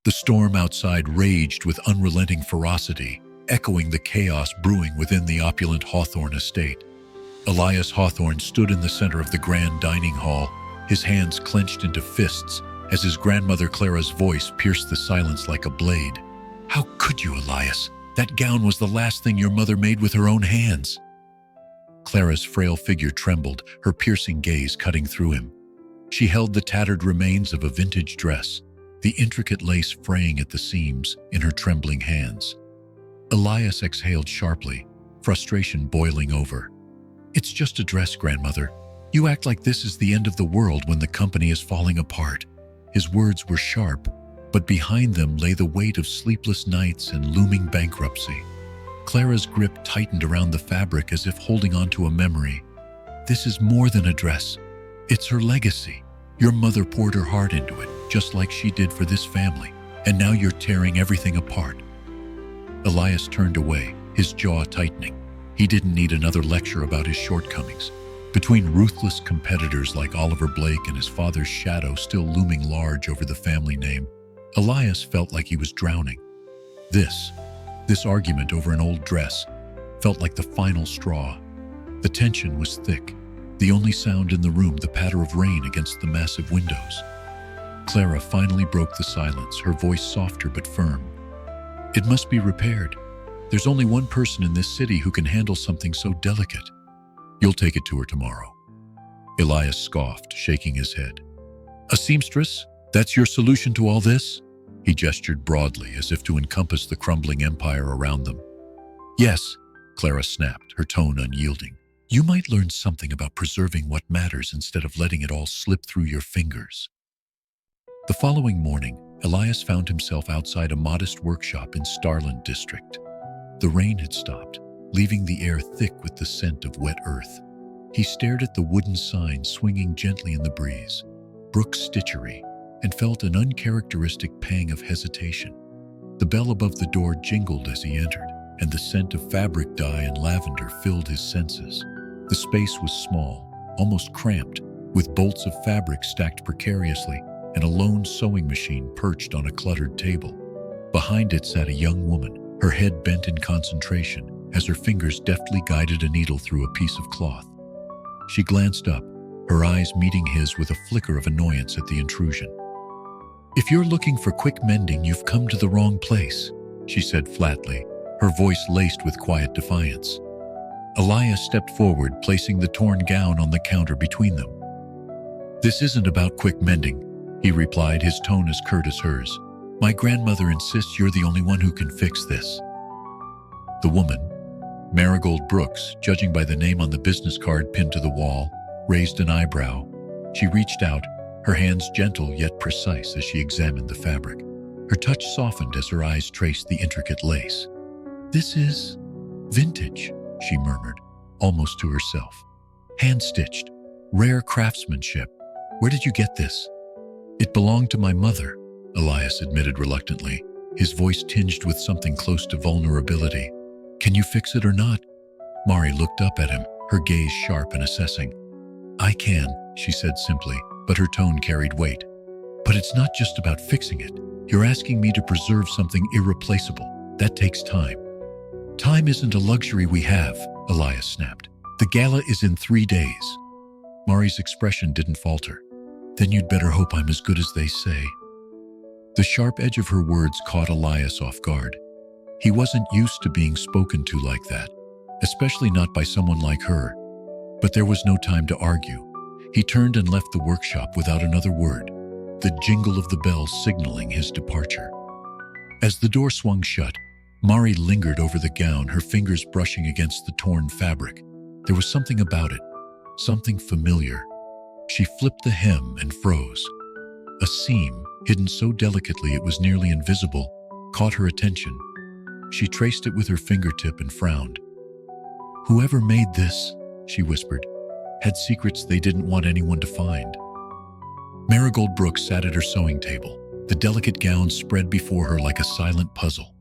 The storm outside raged with unrelenting ferocity, echoing the chaos brewing within the opulent Hawthorne estate. Elias Hawthorne stood in the center of the grand dining hall, his hands clenched into fists as his grandmother Clara's voice pierced the silence like a blade. "How could you, Elias? That gown was the last thing your mother made with her own hands." Clara's frail figure trembled, her piercing gaze cutting through him. She held the tattered remains of a vintage dress, the intricate lace fraying at the seams, in her trembling hands. Elias exhaled sharply, frustration boiling over. "It's just a dress, grandmother. You act like this is the end of the world when the company is falling apart." His words were sharp, but behind them lay the weight of sleepless nights and looming bankruptcy. Clara's grip tightened around the fabric as if holding onto a memory. "This is more than a dress. It's her legacy. Your mother poured her heart into it, just like she did for this family, and now you're tearing everything apart." Elias turned away, his jaw tightening. He didn't need another lecture about his shortcomings. Between ruthless competitors like Oliver Blake and his father's shadow still looming large over the family name, Elias felt like he was drowning. This argument over an old dress felt like the final straw. The tension was thick, the only sound in the room the patter of rain against the massive windows. Clara finally broke the silence, her voice softer but firm. "It must be repaired. There's only one person in this city who can handle something so delicate. You'll take it to her tomorrow." Elias scoffed, shaking his head. "A seamstress? That's your solution to all this?" He gestured broadly, as if to encompass the crumbling empire around them. "Yes," Clara snapped, her tone unyielding. "You might learn something about preserving what matters instead of letting it all slip through your fingers." The following morning, Elias found himself outside a modest workshop in Starland District. The rain had stopped, leaving the air thick with the scent of wet earth. He stared at the wooden sign swinging gently in the breeze, Brooks Stitchery, and felt an uncharacteristic pang of hesitation. The bell above the door jingled as he entered, and the scent of fabric dye and lavender filled his senses. The space was small, almost cramped, with bolts of fabric stacked precariously and a lone sewing machine perched on a cluttered table. Behind it sat a young woman, her head bent in concentration as her fingers deftly guided a needle through a piece of cloth. She glanced up, her eyes meeting his with a flicker of annoyance at the intrusion. "If you're looking for quick mending, you've come to the wrong place," she said flatly, her voice laced with quiet defiance. Elias stepped forward, placing the torn gown on the counter between them. "This isn't about quick mending," he replied, his tone as curt as hers. "My grandmother insists you're the only one who can fix this." The woman, Marigold Brooks, judging by the name on the business card pinned to the wall, raised an eyebrow. She reached out, her hands gentle yet precise as she examined the fabric. Her touch softened as her eyes traced the intricate lace. "This is vintage," she murmured, almost to herself. "Hand-stitched, rare craftsmanship. Where did you get this?" "It belonged to my mother," Elias admitted reluctantly, his voice tinged with something close to vulnerability. "Can you fix it or not?" Mari looked up at him, her gaze sharp and assessing. "I can," she said simply, but her tone carried weight. "But it's not just about fixing it. You're asking me to preserve something irreplaceable. That takes time." "Time isn't a luxury we have," Elias snapped. "The gala is in 3 days." Mari's expression didn't falter. "Then you'd better hope I'm as good as they say." The sharp edge of her words caught Elias off guard. He wasn't used to being spoken to like that, especially not by someone like her. But there was no time to argue. He turned and left the workshop without another word, the jingle of the bell signaling his departure. As the door swung shut, Mari lingered over the gown, her fingers brushing against the torn fabric. There was something about it, something familiar. She flipped the hem and froze. A seam, hidden so delicately it was nearly invisible, caught her attention. She traced it with her fingertip and frowned. "Whoever made this," she whispered, "had secrets they didn't want anyone to find." Marigold Brooks sat at her sewing table, the delicate gown spread before her like a silent puzzle.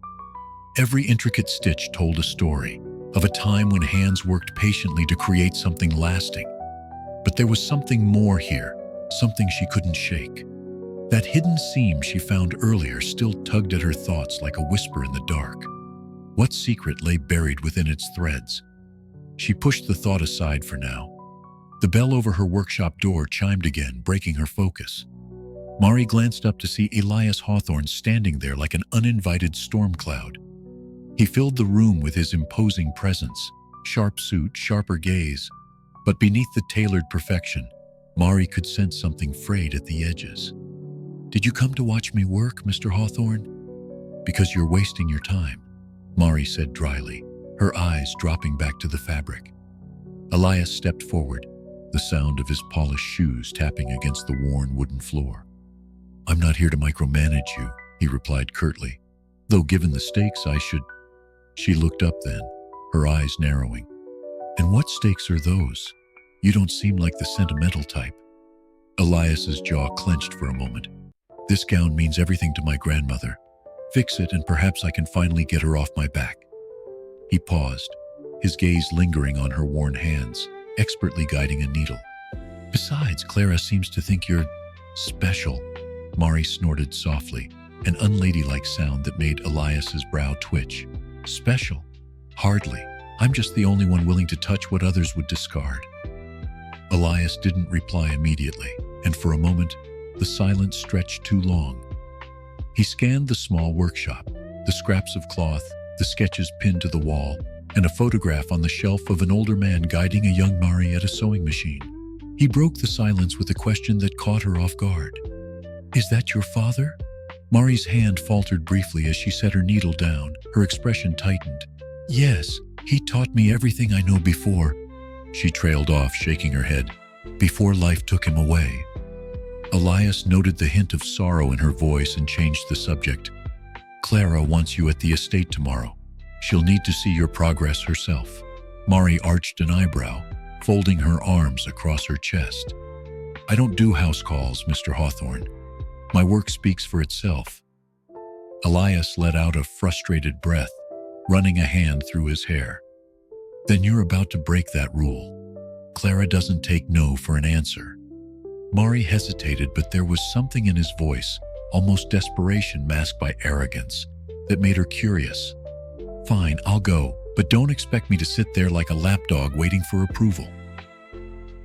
Every intricate stitch told a story of a time when hands worked patiently to create something lasting. But there was something more here, something she couldn't shake. That hidden seam she found earlier still tugged at her thoughts like a whisper in the dark. What secret lay buried within its threads? She pushed the thought aside for now. The bell over her workshop door chimed again, breaking her focus. Mari glanced up to see Elias Hawthorne standing there like an uninvited storm cloud. He filled the room with his imposing presence, sharp suit, sharper gaze. But beneath the tailored perfection, Mari could sense something frayed at the edges. "Did you come to watch me work, Mr. Hawthorne?" "Because you're wasting your time," Mari said dryly, her eyes dropping back to the fabric. Elias stepped forward, the sound of his polished shoes tapping against the worn wooden floor. "I'm not here to micromanage you," he replied curtly. "Though given the stakes, I should—" She looked up then, her eyes narrowing. "And what stakes are those? You don't seem like the sentimental type." Elias's jaw clenched for a moment. "This gown means everything to my grandmother. Fix it and perhaps I can finally get her off my back." He paused, his gaze lingering on her worn hands, expertly guiding a needle. "Besides, Clara seems to think you're special." Mari snorted softly, an unladylike sound that made Elias's brow twitch. "Special? Hardly. I'm just the only one willing to touch what others would discard." Elias didn't reply immediately, and for a moment, the silence stretched too long. He scanned the small workshop, the scraps of cloth, the sketches pinned to the wall, and a photograph on the shelf of an older man guiding a young Mari at a sewing machine. He broke the silence with a question that caught her off guard. "Is that your father?" Mari's hand faltered briefly as she set her needle down, her expression tightened. "Yes, he taught me everything I know before," she trailed off, shaking her head, "before life took him away." Elias noted the hint of sorrow in her voice and changed the subject. "Clara wants you at the estate tomorrow. She'll need to see your progress herself." Mari arched an eyebrow, folding her arms across her chest. "I don't do house calls, Mr. Hawthorne. My work speaks for itself." Elias let out a frustrated breath, running a hand through his hair. "Then you're about to break that rule. Clara doesn't take no for an answer." Mari hesitated, but there was something in his voice, almost desperation masked by arrogance, that made her curious. "Fine, I'll go, but don't expect me to sit there like a lapdog waiting for approval."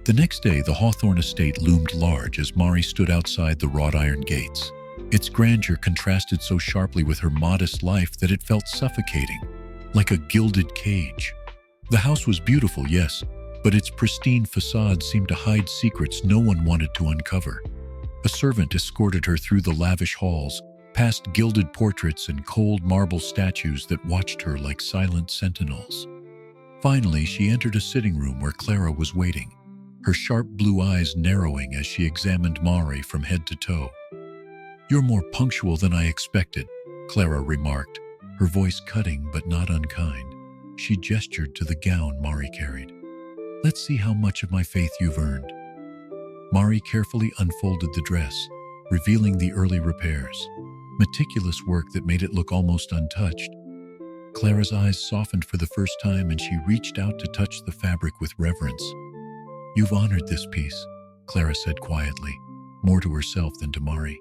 The next day, the Hawthorne estate loomed large as Mari stood outside the wrought iron gates. Its grandeur contrasted so sharply with her modest life that it felt suffocating, like a gilded cage. The house was beautiful, yes, but its pristine facade seemed to hide secrets no one wanted to uncover. A servant escorted her through the lavish halls, past gilded portraits and cold marble statues that watched her like silent sentinels. Finally, she entered a sitting room where Clara was waiting, her sharp blue eyes narrowing as she examined Mari from head to toe. "You're more punctual than I expected," Clara remarked, her voice cutting but not unkind. She gestured to the gown Mari carried. "Let's see how much of my faith you've earned." Mari carefully unfolded the dress, revealing the early repairs, meticulous work that made it look almost untouched. Clara's eyes softened for the first time and she reached out to touch the fabric with reverence. "You've honored this piece," Clara said quietly, more to herself than to Mari.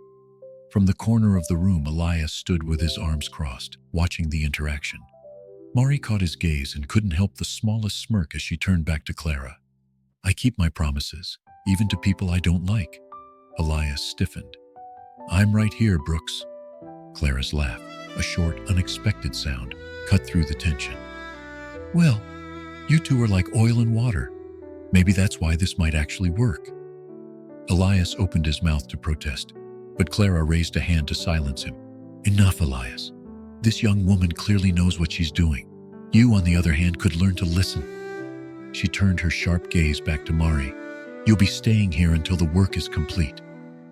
From the corner of the room, Elias stood with his arms crossed, watching the interaction. Mari caught his gaze and couldn't help the smallest smirk as she turned back to Clara. "I keep my promises, even to people I don't like." Elias stiffened. "I'm right here, Brooks." Clara's laugh, a short, unexpected sound, cut through the tension. "Well, you two are like oil and water. Maybe that's why this might actually work." Elias opened his mouth to protest, but Clara raised a hand to silence him. "Enough, Elias. This young woman clearly knows what she's doing. You, on the other hand, could learn to listen." She turned her sharp gaze back to Mari. "You'll be staying here until the work is complete."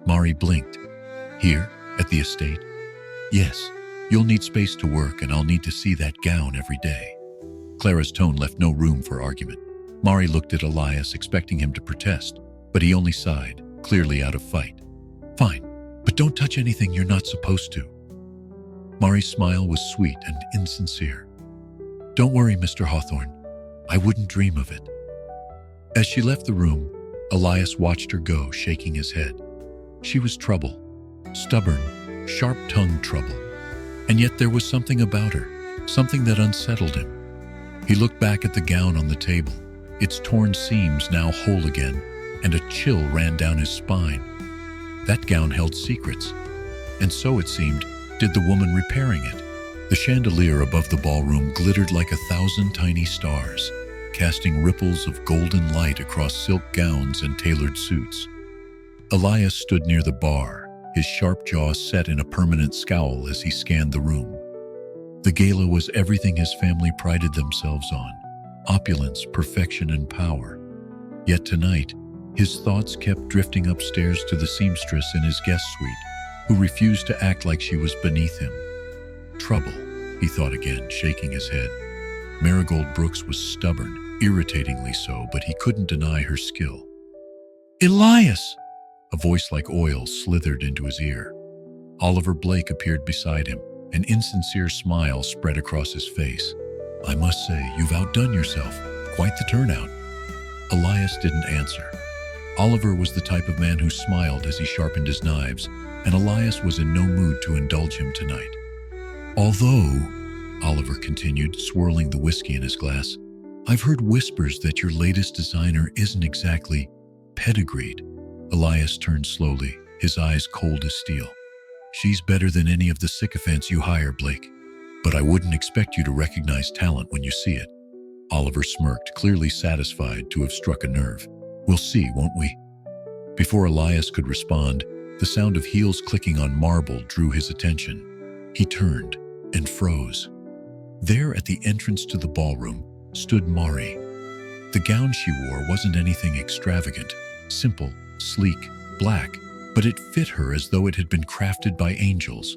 Mari blinked. "Here, at the estate?" "Yes. You'll need space to work, and I'll need to see that gown every day." Clara's tone left no room for argument. Mari looked at Elias, expecting him to protest, but he only sighed, clearly out of fight. "Fine, but don't touch anything you're not supposed to." Mari's smile was sweet and insincere. "Don't worry, Mr. Hawthorne. I wouldn't dream of it." As she left the room, Elias watched her go, shaking his head. She was trouble, Stubborn, sharp-tongued trouble. And yet there was something about her, something that unsettled him. He looked back at the gown on the table, its torn seams now whole again, and a chill ran down his spine. That gown held secrets, and so it seemed, did the woman repairing it. The chandelier above the ballroom glittered like 1,000 tiny stars, casting ripples of golden light across silk gowns and tailored suits. Elias stood near the bar, his sharp jaw set in a permanent scowl as he scanned the room. The gala was everything his family prided themselves on: opulence, perfection, and power. Yet tonight, his thoughts kept drifting upstairs to the seamstress in his guest suite, who refused to act like she was beneath him. Trouble, he thought again, shaking his head. Marigold Brooks was stubborn, irritatingly so, but he couldn't deny her skill. "Elias!" A voice like oil slithered into his ear. Oliver Blake appeared beside him. An insincere smile spread across his face. "I must say, you've outdone yourself. Quite the turnout." Elias didn't answer. Oliver was the type of man who smiled as he sharpened his knives, and Elias was in no mood to indulge him tonight. "Although," Oliver continued, swirling the whiskey in his glass, "I've heard whispers that your latest designer isn't exactly pedigreed." Elias turned slowly, his eyes cold as steel. "She's better than any of the sycophants you hire, Blake. But I wouldn't expect you to recognize talent when you see it." Oliver smirked, clearly satisfied to have struck a nerve. "We'll see, won't we?" Before Elias could respond, the sound of heels clicking on marble drew his attention. He turned and froze. There at the entrance to the ballroom stood Mari. The gown she wore wasn't anything extravagant, simple, sleek, black, but it fit her as though it had been crafted by angels.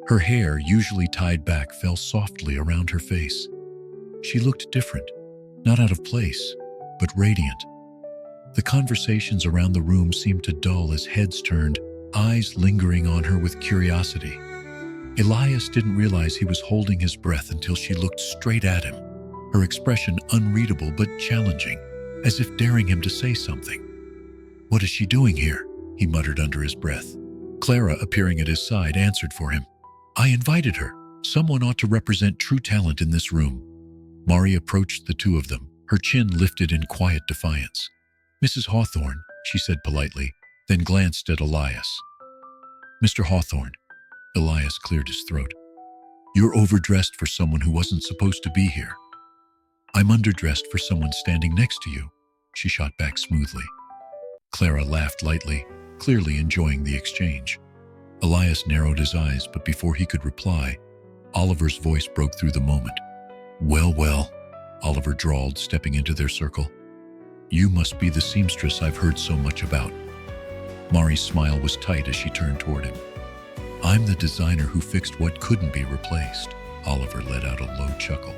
Her hair, usually tied back, fell softly around her face. She looked different, not out of place, but radiant. The conversations around the room seemed to dull as heads turned, eyes lingering on her with curiosity. Elias didn't realize he was holding his breath until she looked straight at him, her expression unreadable but challenging, as if daring him to say something. "What is she doing here?" he muttered under his breath. Clara, appearing at his side, answered for him. "I invited her. Someone ought to represent true talent in this room." Mari approached the two of them, her chin lifted in quiet defiance. "Mrs. Hawthorne," she said politely, then glanced at Elias. "Mr. Hawthorne." Elias cleared his throat. "You're overdressed for someone who wasn't supposed to be here." "I'm underdressed for someone standing next to you," she shot back smoothly. Clara laughed lightly, clearly enjoying the exchange. Elias narrowed his eyes, but before he could reply, Oliver's voice broke through the moment. "Well, well," Oliver drawled, stepping into their circle. "You must be the seamstress I've heard so much about." Mari's smile was tight as she turned toward him. "I'm the designer who fixed what couldn't be replaced." Oliver let out a low chuckle.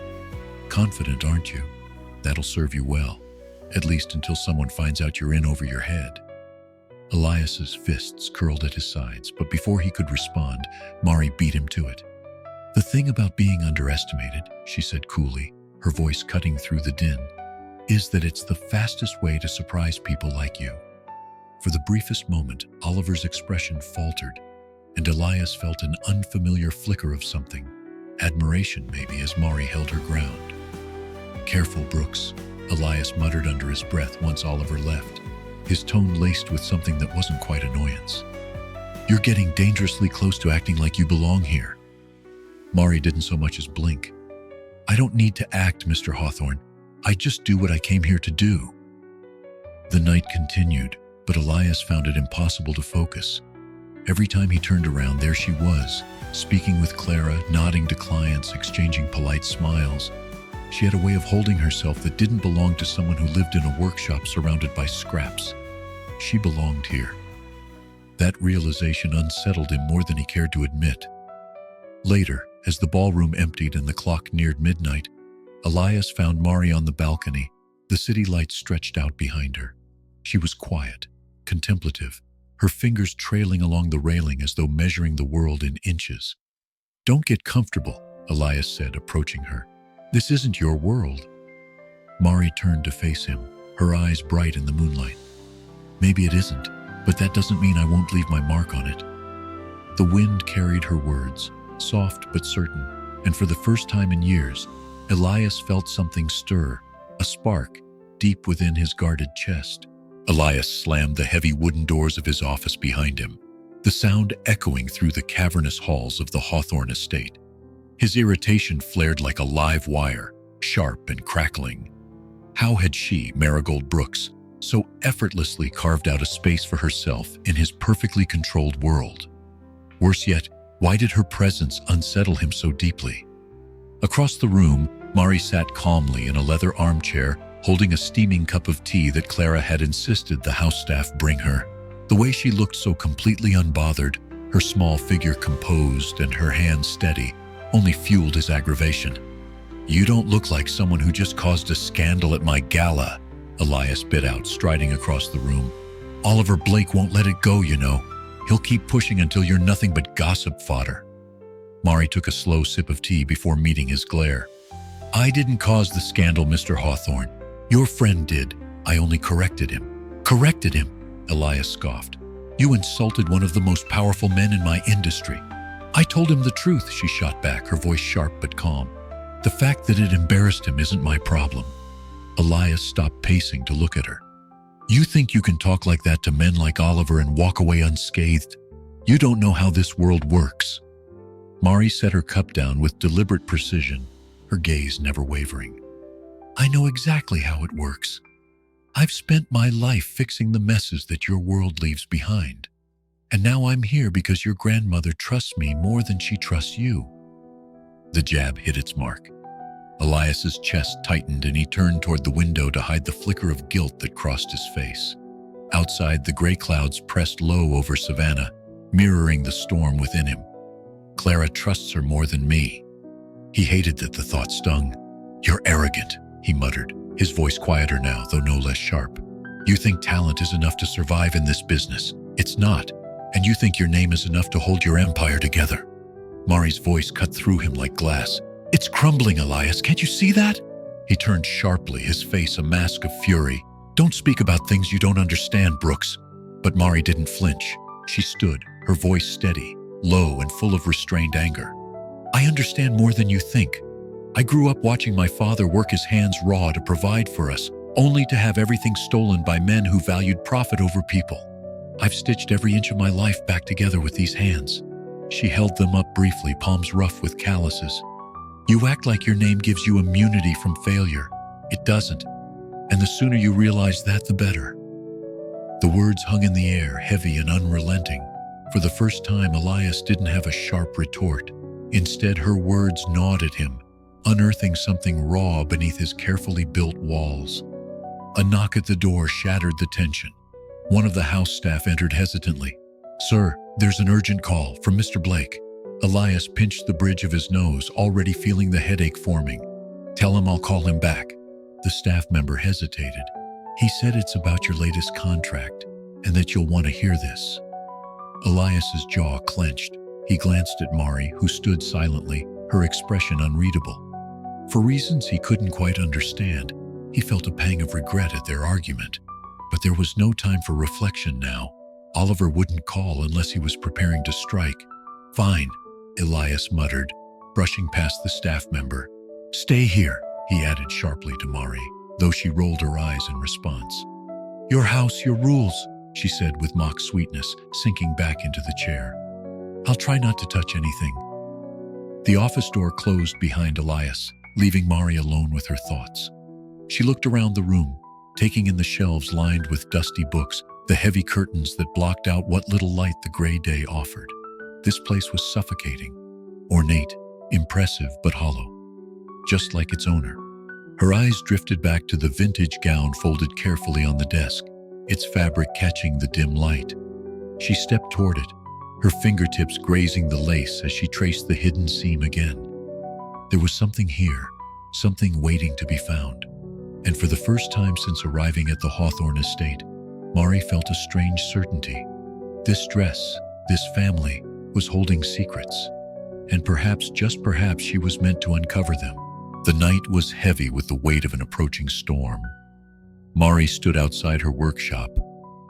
"Confident, aren't you? That'll serve you well, at least until someone finds out you're in over your head." Elias's fists curled at his sides, but before he could respond, Mari beat him to it. "The thing about being underestimated," she said coolly, her voice cutting through the din, "is that it's the fastest way to surprise people like you." For the briefest moment, Oliver's expression faltered, and Elias felt an unfamiliar flicker of something, admiration maybe, as Mari held her ground. "Careful, Brooks," Elias muttered under his breath once Oliver left, his tone laced with something that wasn't quite annoyance. "You're getting dangerously close to acting like you belong here." Mari didn't so much as blink. "I don't need to act, Mr. Hawthorne. I just do what I came here to do." The night continued, but Elias found it impossible to focus. Every time he turned around, there she was, speaking with Clara, nodding to clients, exchanging polite smiles. She had a way of holding herself that didn't belong to someone who lived in a workshop surrounded by scraps. She belonged here. That realization unsettled him more than he cared to admit. Later, as the ballroom emptied and the clock neared midnight, Elias found Mari on the balcony, the city lights stretched out behind her. She was quiet, contemplative, her fingers trailing along the railing as though measuring the world in inches. "Don't get comfortable," Elias said, approaching her. "This isn't your world." Mari turned to face him, her eyes bright in the moonlight. "Maybe it isn't, but that doesn't mean I won't leave my mark on it." The wind carried her words, soft but certain, and for the first time in years, Elias felt something stir, a spark, deep within his guarded chest. Elias slammed the heavy wooden doors of his office behind him, the sound echoing through the cavernous halls of the Hawthorne estate. His irritation flared like a live wire, sharp and crackling. How had she, Marigold Brooks, so effortlessly carved out a space for herself in his perfectly controlled world? Worse yet, why did her presence unsettle him so deeply? Across the room, Mari sat calmly in a leather armchair, holding a steaming cup of tea that Clara had insisted the house staff bring her. The way she looked so completely unbothered, her small figure composed and her hands steady, only fueled his aggravation. "You don't look like someone who just caused a scandal at my gala," Elias bit out, striding across the room. "Oliver Blake won't let it go, you know. He'll keep pushing until you're nothing but gossip fodder." Mari took a slow sip of tea before meeting his glare. "I didn't cause the scandal, Mr. Hawthorne. Your friend did. I only corrected him." "Corrected him?" Elias scoffed. "You insulted one of the most powerful men in my industry." "I told him the truth," she shot back, her voice sharp but calm. "The fact that it embarrassed him isn't my problem." Elias stopped pacing to look at her. "You think you can talk like that to men like Oliver and walk away unscathed? You don't know how this world works." Mari set her cup down with deliberate precision, her gaze never wavering. "I know exactly how it works. I've spent my life fixing the messes that your world leaves behind. And now I'm here because your grandmother trusts me more than she trusts you." The jab hit its mark. Elias's chest tightened and he turned toward the window to hide the flicker of guilt that crossed his face. Outside, the gray clouds pressed low over Savannah, mirroring the storm within him. "Clara trusts her more than me." He hated that the thought stung. "You're arrogant," he muttered, his voice quieter now, though no less sharp. "You think talent is enough to survive in this business. It's not. And you think your name is enough to hold your empire together." Mari's voice cut through him like glass. "It's crumbling, Elias. Can't you see that?" He turned sharply, his face a mask of fury. "Don't speak about things you don't understand, Brooks." But Mari didn't flinch. She stood, her voice steady, low and full of restrained anger. "I understand more than you think. I grew up watching my father work his hands raw to provide for us, only to have everything stolen by men who valued profit over people. I've stitched every inch of my life back together with these hands." She held them up briefly, palms rough with calluses. "You act like your name gives you immunity from failure. It doesn't. And the sooner you realize that, the better." The words hung in the air, heavy and unrelenting. For the first time, Elias didn't have a sharp retort. Instead, her words gnawed at him, unearthing something raw beneath his carefully built walls. A knock at the door shattered the tension. One of the house staff entered hesitantly. "Sir, there's an urgent call from Mr. Blake." Elias pinched the bridge of his nose, already feeling the headache forming. "Tell him I'll call him back." The staff member hesitated. "He said it's about your latest contract, and that you'll want to hear this." Elias's jaw clenched. He glanced at Mari, who stood silently, her expression unreadable. For reasons he couldn't quite understand, he felt a pang of regret at their argument. But there was no time for reflection now. Oliver wouldn't call unless he was preparing to strike. "Fine," Elias muttered, brushing past the staff member. "Stay here," he added sharply to Mari, though she rolled her eyes in response. "Your house, your rules," she said with mock sweetness, sinking back into the chair. "I'll try not to touch anything." The office door closed behind Elias, leaving Mari alone with her thoughts. She looked around the room, taking in the shelves lined with dusty books, the heavy curtains that blocked out what little light the gray day offered. This place was suffocating, ornate, impressive but hollow, just like its owner. Her eyes drifted back to the vintage gown folded carefully on the desk, its fabric catching the dim light. She stepped toward it, her fingertips grazing the lace as she traced the hidden seam again. There was something here, something waiting to be found. And for the first time since arriving at the Hawthorne estate, Mari felt a strange certainty. This dress, this family, was holding secrets. And perhaps, just perhaps, she was meant to uncover them. The night was heavy with the weight of an approaching storm. Mari stood outside her workshop,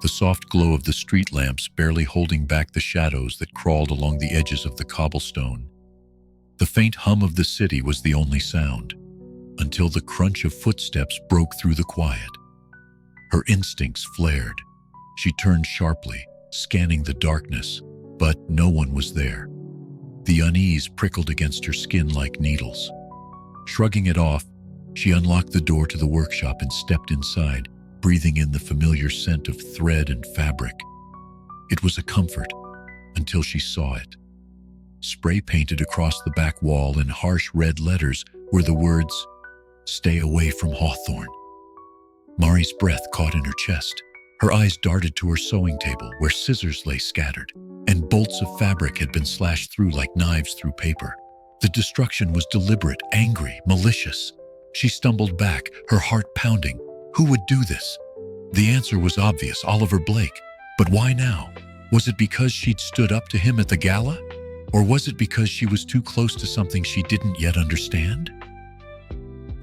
the soft glow of the street lamps barely holding back the shadows that crawled along the edges of the cobblestone. The faint hum of the city was the only sound, until the crunch of footsteps broke through the quiet. Her instincts flared. She turned sharply, scanning the darkness, but no one was there. The unease prickled against her skin like needles. Shrugging it off, she unlocked the door to the workshop and stepped inside, breathing in the familiar scent of thread and fabric. It was a comfort, until she saw it. Spray painted across the back wall in harsh red letters were the words, "Stay away from Hawthorne." Mari's breath caught in her chest. Her eyes darted to her sewing table where scissors lay scattered, and bolts of fabric had been slashed through like knives through paper. The destruction was deliberate, angry, malicious. She stumbled back, her heart pounding. Who would do this? The answer was obvious, Oliver Blake. But why now? Was it because she'd stood up to him at the gala? Or was it because she was too close to something she didn't yet understand?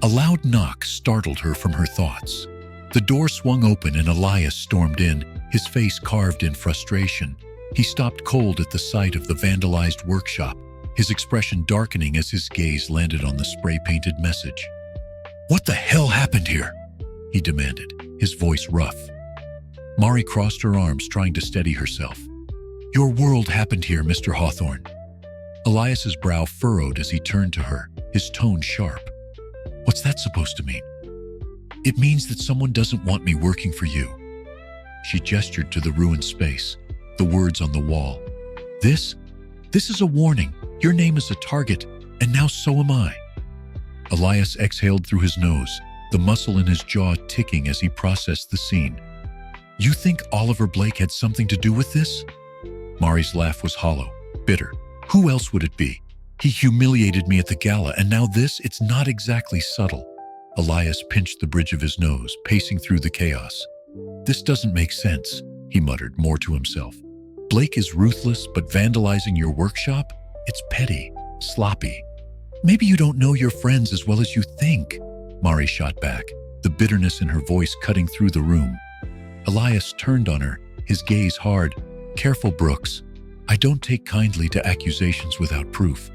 A loud knock startled her from her thoughts. The door swung open and Elias stormed in, his face carved in frustration. He stopped cold at the sight of the vandalized workshop, his expression darkening as his gaze landed on the spray-painted message. "What the hell happened here?" he demanded, his voice rough. Mari crossed her arms, trying to steady herself. "Your world happened here, Mr. Hawthorne." Elias's brow furrowed as he turned to her, his tone sharp. "What's that supposed to mean?" "It means that someone doesn't want me working for you." She gestured to the ruined space, the words on the wall. This is a warning. Your name is a target, and now so am I." Elias exhaled through his nose, the muscle in his jaw ticking as he processed the scene. "You think Oliver Blake had something to do with this?" Mari's laugh was hollow, bitter. "Who else would it be? He humiliated me at the gala, and now this? It's not exactly subtle." Elias pinched the bridge of his nose, pacing through the chaos. "This doesn't make sense," he muttered, more to himself. "Blake is ruthless, but vandalizing your workshop? It's petty, sloppy. Maybe you don't know your friends as well as you think," Mari shot back, the bitterness in her voice cutting through the room. Elias turned on her, his gaze hard. "Careful, Brooks. I don't take kindly to accusations without proof."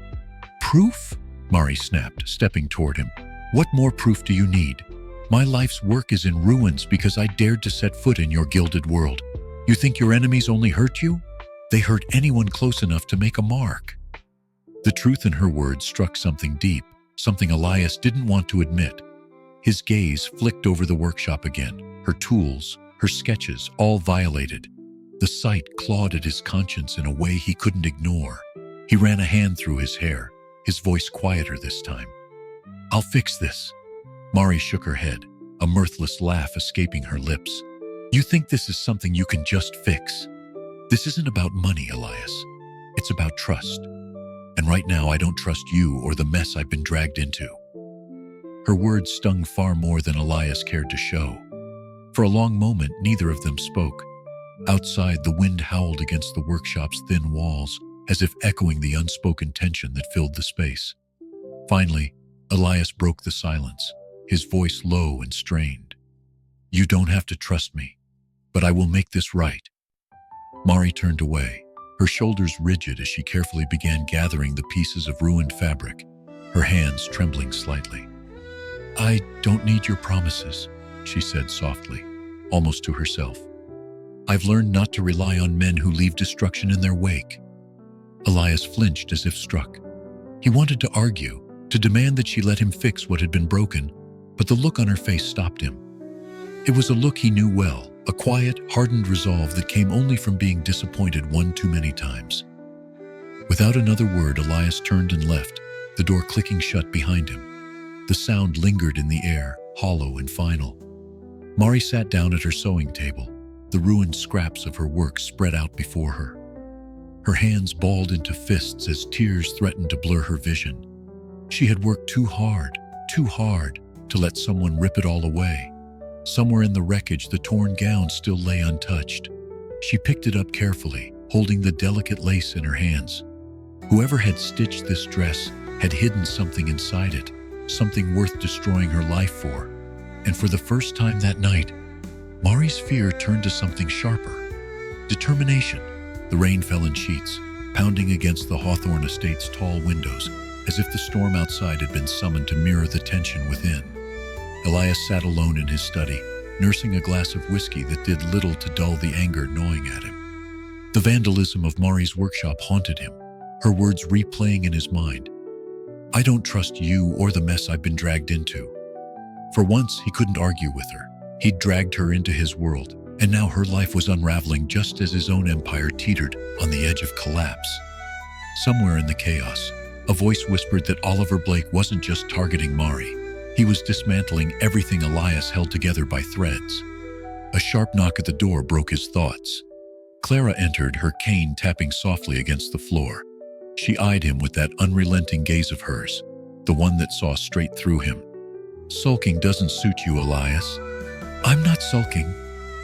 "Proof?" Mari snapped, stepping toward him. "What more proof do you need? My life's work is in ruins because I dared to set foot in your gilded world. You think your enemies only hurt you? They hurt anyone close enough to make a mark." The truth in her words struck something deep, something Elias didn't want to admit. His gaze flicked over the workshop again, her tools, her sketches, all violated. The sight clawed at his conscience in a way he couldn't ignore. He ran a hand through his hair, his voice quieter this time. "I'll fix this." Mari shook her head, a mirthless laugh escaping her lips. "You think this is something you can just fix? This isn't about money, Elias. It's about trust. And right now I don't trust you or the mess I've been dragged into." Her words stung far more than Elias cared to show. For a long moment, neither of them spoke. Outside, the wind howled against the workshop's thin walls, as if echoing the unspoken tension that filled the space. Finally, Elias broke the silence, his voice low and strained. "You don't have to trust me, but I will make this right." Mari turned away, her shoulders rigid as she carefully began gathering the pieces of ruined fabric, her hands trembling slightly. "I don't need your promises," she said softly, almost to herself. "I've learned not to rely on men who leave destruction in their wake." Elias flinched as if struck. He wanted to argue, to demand that she let him fix what had been broken, but the look on her face stopped him. It was a look he knew well, a quiet, hardened resolve that came only from being disappointed one too many times. Without another word, Elias turned and left, the door clicking shut behind him. The sound lingered in the air, hollow and final. Mari sat down at her sewing table, the ruined scraps of her work spread out before her. Her hands balled into fists as tears threatened to blur her vision. She had worked too hard to let someone rip it all away. Somewhere in the wreckage, the torn gown still lay untouched. She picked it up carefully, holding the delicate lace in her hands. Whoever had stitched this dress had hidden something inside it, something worth destroying her life for. And for the first time that night, Mari's fear turned to something sharper. Determination. The rain fell in sheets, pounding against the Hawthorne estate's tall windows, as if the storm outside had been summoned to mirror the tension within. Elias sat alone in his study, nursing a glass of whiskey that did little to dull the anger gnawing at him. The vandalism of Mari's workshop haunted him, her words replaying in his mind. "I don't trust you or the mess I've been dragged into." For once, he couldn't argue with her. He'd dragged her into his world, and now her life was unraveling just as his own empire teetered on the edge of collapse. Somewhere in the chaos, a voice whispered that Oliver Blake wasn't just targeting Mari. He was dismantling everything Elias held together by threads. A sharp knock at the door broke his thoughts. Clara entered, her cane tapping softly against the floor. She eyed him with that unrelenting gaze of hers, the one that saw straight through him. "Sulking doesn't suit you, Elias." "I'm not sulking."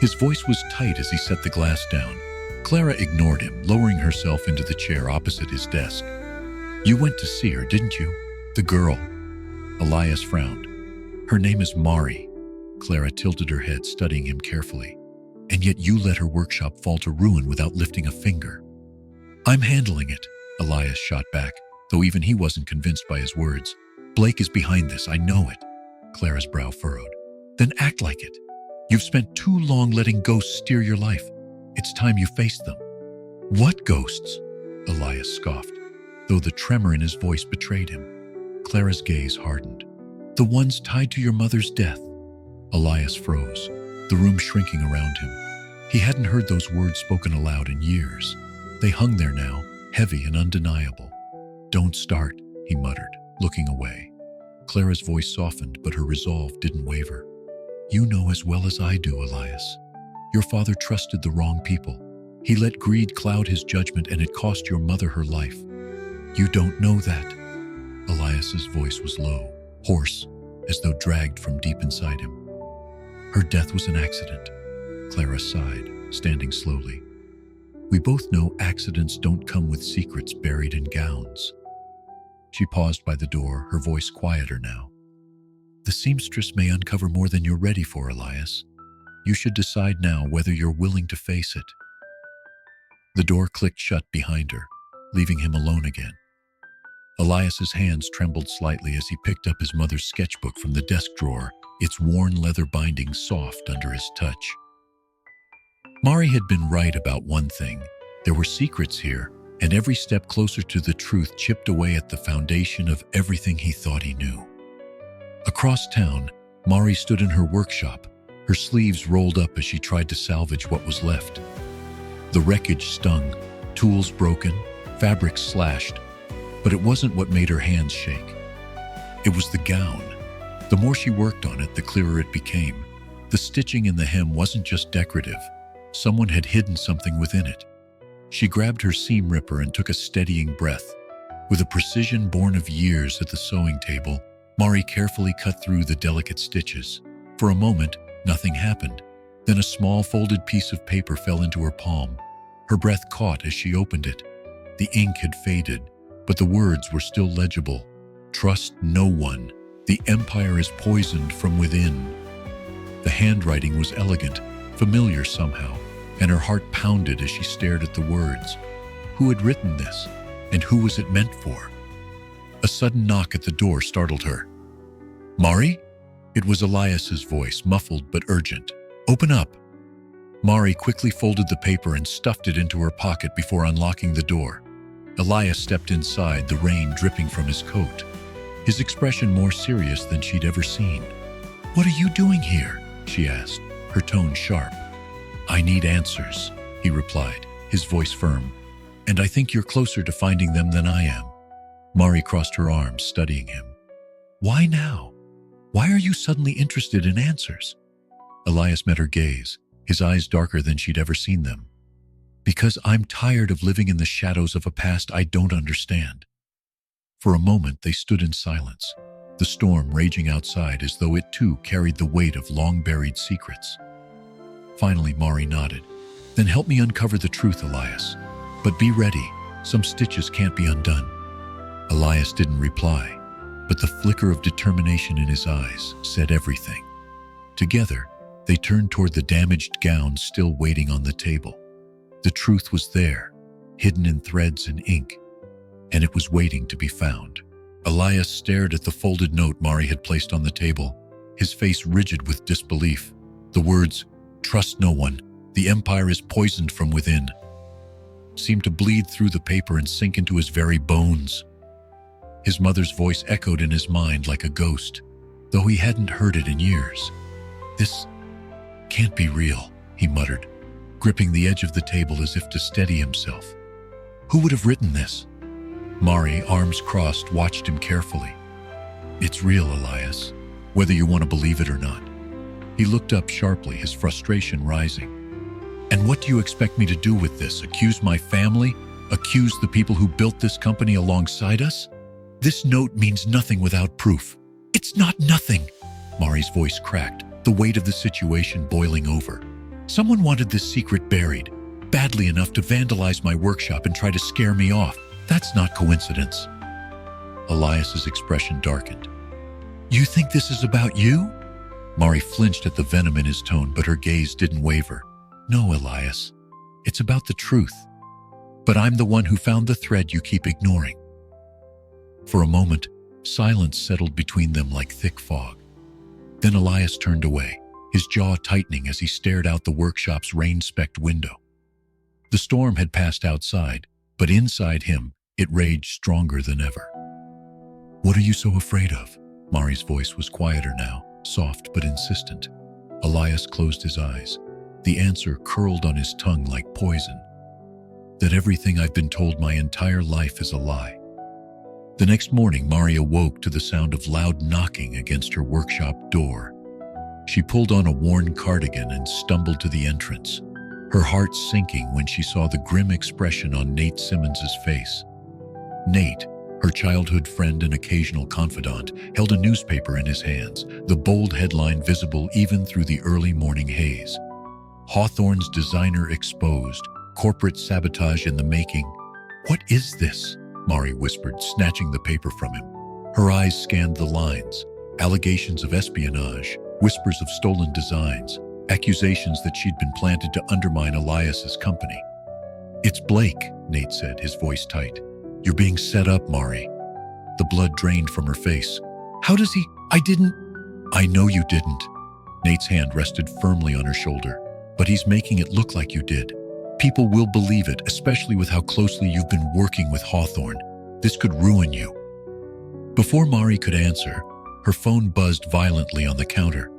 His voice was tight as he set the glass down. Clara ignored him, lowering herself into the chair opposite his desk. "You went to see her, didn't you? The girl." Elias frowned. "Her name is Mari." Clara tilted her head, studying him carefully. "And yet you let her workshop fall to ruin without lifting a finger." "I'm handling it," Elias shot back, though even he wasn't convinced by his words. "Blake is behind this, I know it." Clara's brow furrowed. "Then act like it. You've spent too long letting ghosts steer your life. It's time you faced them." "What ghosts?" Elias scoffed, though the tremor in his voice betrayed him. Clara's gaze hardened. "The ones tied to your mother's death." Elias froze, the room shrinking around him. He hadn't heard those words spoken aloud in years. They hung there now, heavy and undeniable. "Don't start," he muttered, looking away. Clara's voice softened, but her resolve didn't waver. "You know as well as I do, Elias. Your father trusted the wrong people. He let greed cloud his judgment, and it cost your mother her life. You don't know that." Elias's voice was low, hoarse, as though dragged from deep inside him. "Her death was an accident." Clara sighed, standing slowly. "We both know accidents don't come with secrets buried in gowns." She paused by the door, her voice quieter now. "The seamstress may uncover more than you're ready for, Elias. You should decide now whether you're willing to face it." The door clicked shut behind her, leaving him alone again. Elias's hands trembled slightly as he picked up his mother's sketchbook from the desk drawer, its worn leather binding soft under his touch. Mari had been right about one thing. There were secrets here, and every step closer to the truth chipped away at the foundation of everything he thought he knew. Across town, Mari stood in her workshop, her sleeves rolled up as she tried to salvage what was left. The wreckage stung, tools broken, fabrics slashed, but it wasn't what made her hands shake. It was the gown. The more she worked on it, the clearer it became. The stitching in the hem wasn't just decorative. Someone had hidden something within it. She grabbed her seam ripper and took a steadying breath. With a precision born of years at the sewing table, Mari carefully cut through the delicate stitches. For a moment, nothing happened. Then a small folded piece of paper fell into her palm. Her breath caught as she opened it. The ink had faded, but the words were still legible. "Trust no one. The empire is poisoned from within." The handwriting was elegant, familiar somehow, and her heart pounded as she stared at the words. Who had written this, and who was it meant for? A sudden knock at the door startled her. "Mari?" It was Elias's voice, muffled but urgent. "Open up." Mari quickly folded the paper and stuffed it into her pocket before unlocking the door. Elias stepped inside, the rain dripping from his coat, his expression more serious than she'd ever seen. "What are you doing here?" she asked, her tone sharp. "I need answers," he replied, his voice firm. "And I think you're closer to finding them than I am." Mari crossed her arms, studying him. "Why now? Why are you suddenly interested in answers?" Elias met her gaze, his eyes darker than she'd ever seen them. "Because I'm tired of living in the shadows of a past I don't understand." For a moment, they stood in silence, the storm raging outside as though it too carried the weight of long-buried secrets. Finally, Mari nodded. "Then help me uncover the truth, Elias. But be ready, some stitches can't be undone." Elias didn't reply, but the flicker of determination in his eyes said everything. Together, They turned toward the damaged gown still waiting on the table. The truth was there, hidden in threads and ink, and it was waiting to be found. Elias stared at the folded note Mari had placed on the table, his face rigid with disbelief. The words, "Trust no one, the empire is poisoned from within," seemed to bleed through the paper and sink into his very bones. His mother's voice echoed in his mind like a ghost, though he hadn't heard it in years. "This can't be real," he muttered, gripping the edge of the table as if to steady himself. "Who would have written this?" Mari, arms crossed, watched him carefully. "It's real, Elias, whether you want to believe it or not." He looked up sharply, his frustration rising. "And what do you expect me to do with this? Accuse my family? Accuse the people who built this company alongside us? This note means nothing without proof." "It's not nothing," Mari's voice cracked, the weight of the situation boiling over. "Someone wanted this secret buried, badly enough to vandalize my workshop and try to scare me off. That's not coincidence." Elias's expression darkened. "You think this is about you?" Mari flinched at the venom in his tone, but her gaze didn't waver. "No, Elias. It's about the truth. But I'm the one who found the thread you keep ignoring." For a moment, silence settled between them like thick fog. Then Elias turned away, his jaw tightening as he stared out the workshop's rain-specked window. The storm had passed outside, but inside him, it raged stronger than ever. "What are you so afraid of?" Mari's voice was quieter now, soft but insistent. Elias closed his eyes. The answer curled on his tongue like poison. "That everything I've been told my entire life is a lie." The next morning, Mari awoke to the sound of loud knocking against her workshop door. She pulled on a worn cardigan and stumbled to the entrance, her heart sinking when she saw the grim expression on Nate Simmons's face. Nate, her childhood friend and occasional confidant, held a newspaper in his hands, the bold headline visible even through the early morning haze. "Hawthorne's designer exposed, corporate sabotage in the making." "What is this?" Mari whispered, snatching the paper from him. Her eyes scanned the lines. Allegations of espionage, whispers of stolen designs, accusations that she'd been planted to undermine Elias's company. "It's Blake," Nate said, his voice tight. "You're being set up, Mari." The blood drained from her face. "How does he? I didn't." "I know you didn't." Nate's hand rested firmly on her shoulder. "But he's making it look like you did. People will believe it, especially with how closely you've been working with Hawthorne. This could ruin you." Before Mari could answer, her phone buzzed violently on the counter.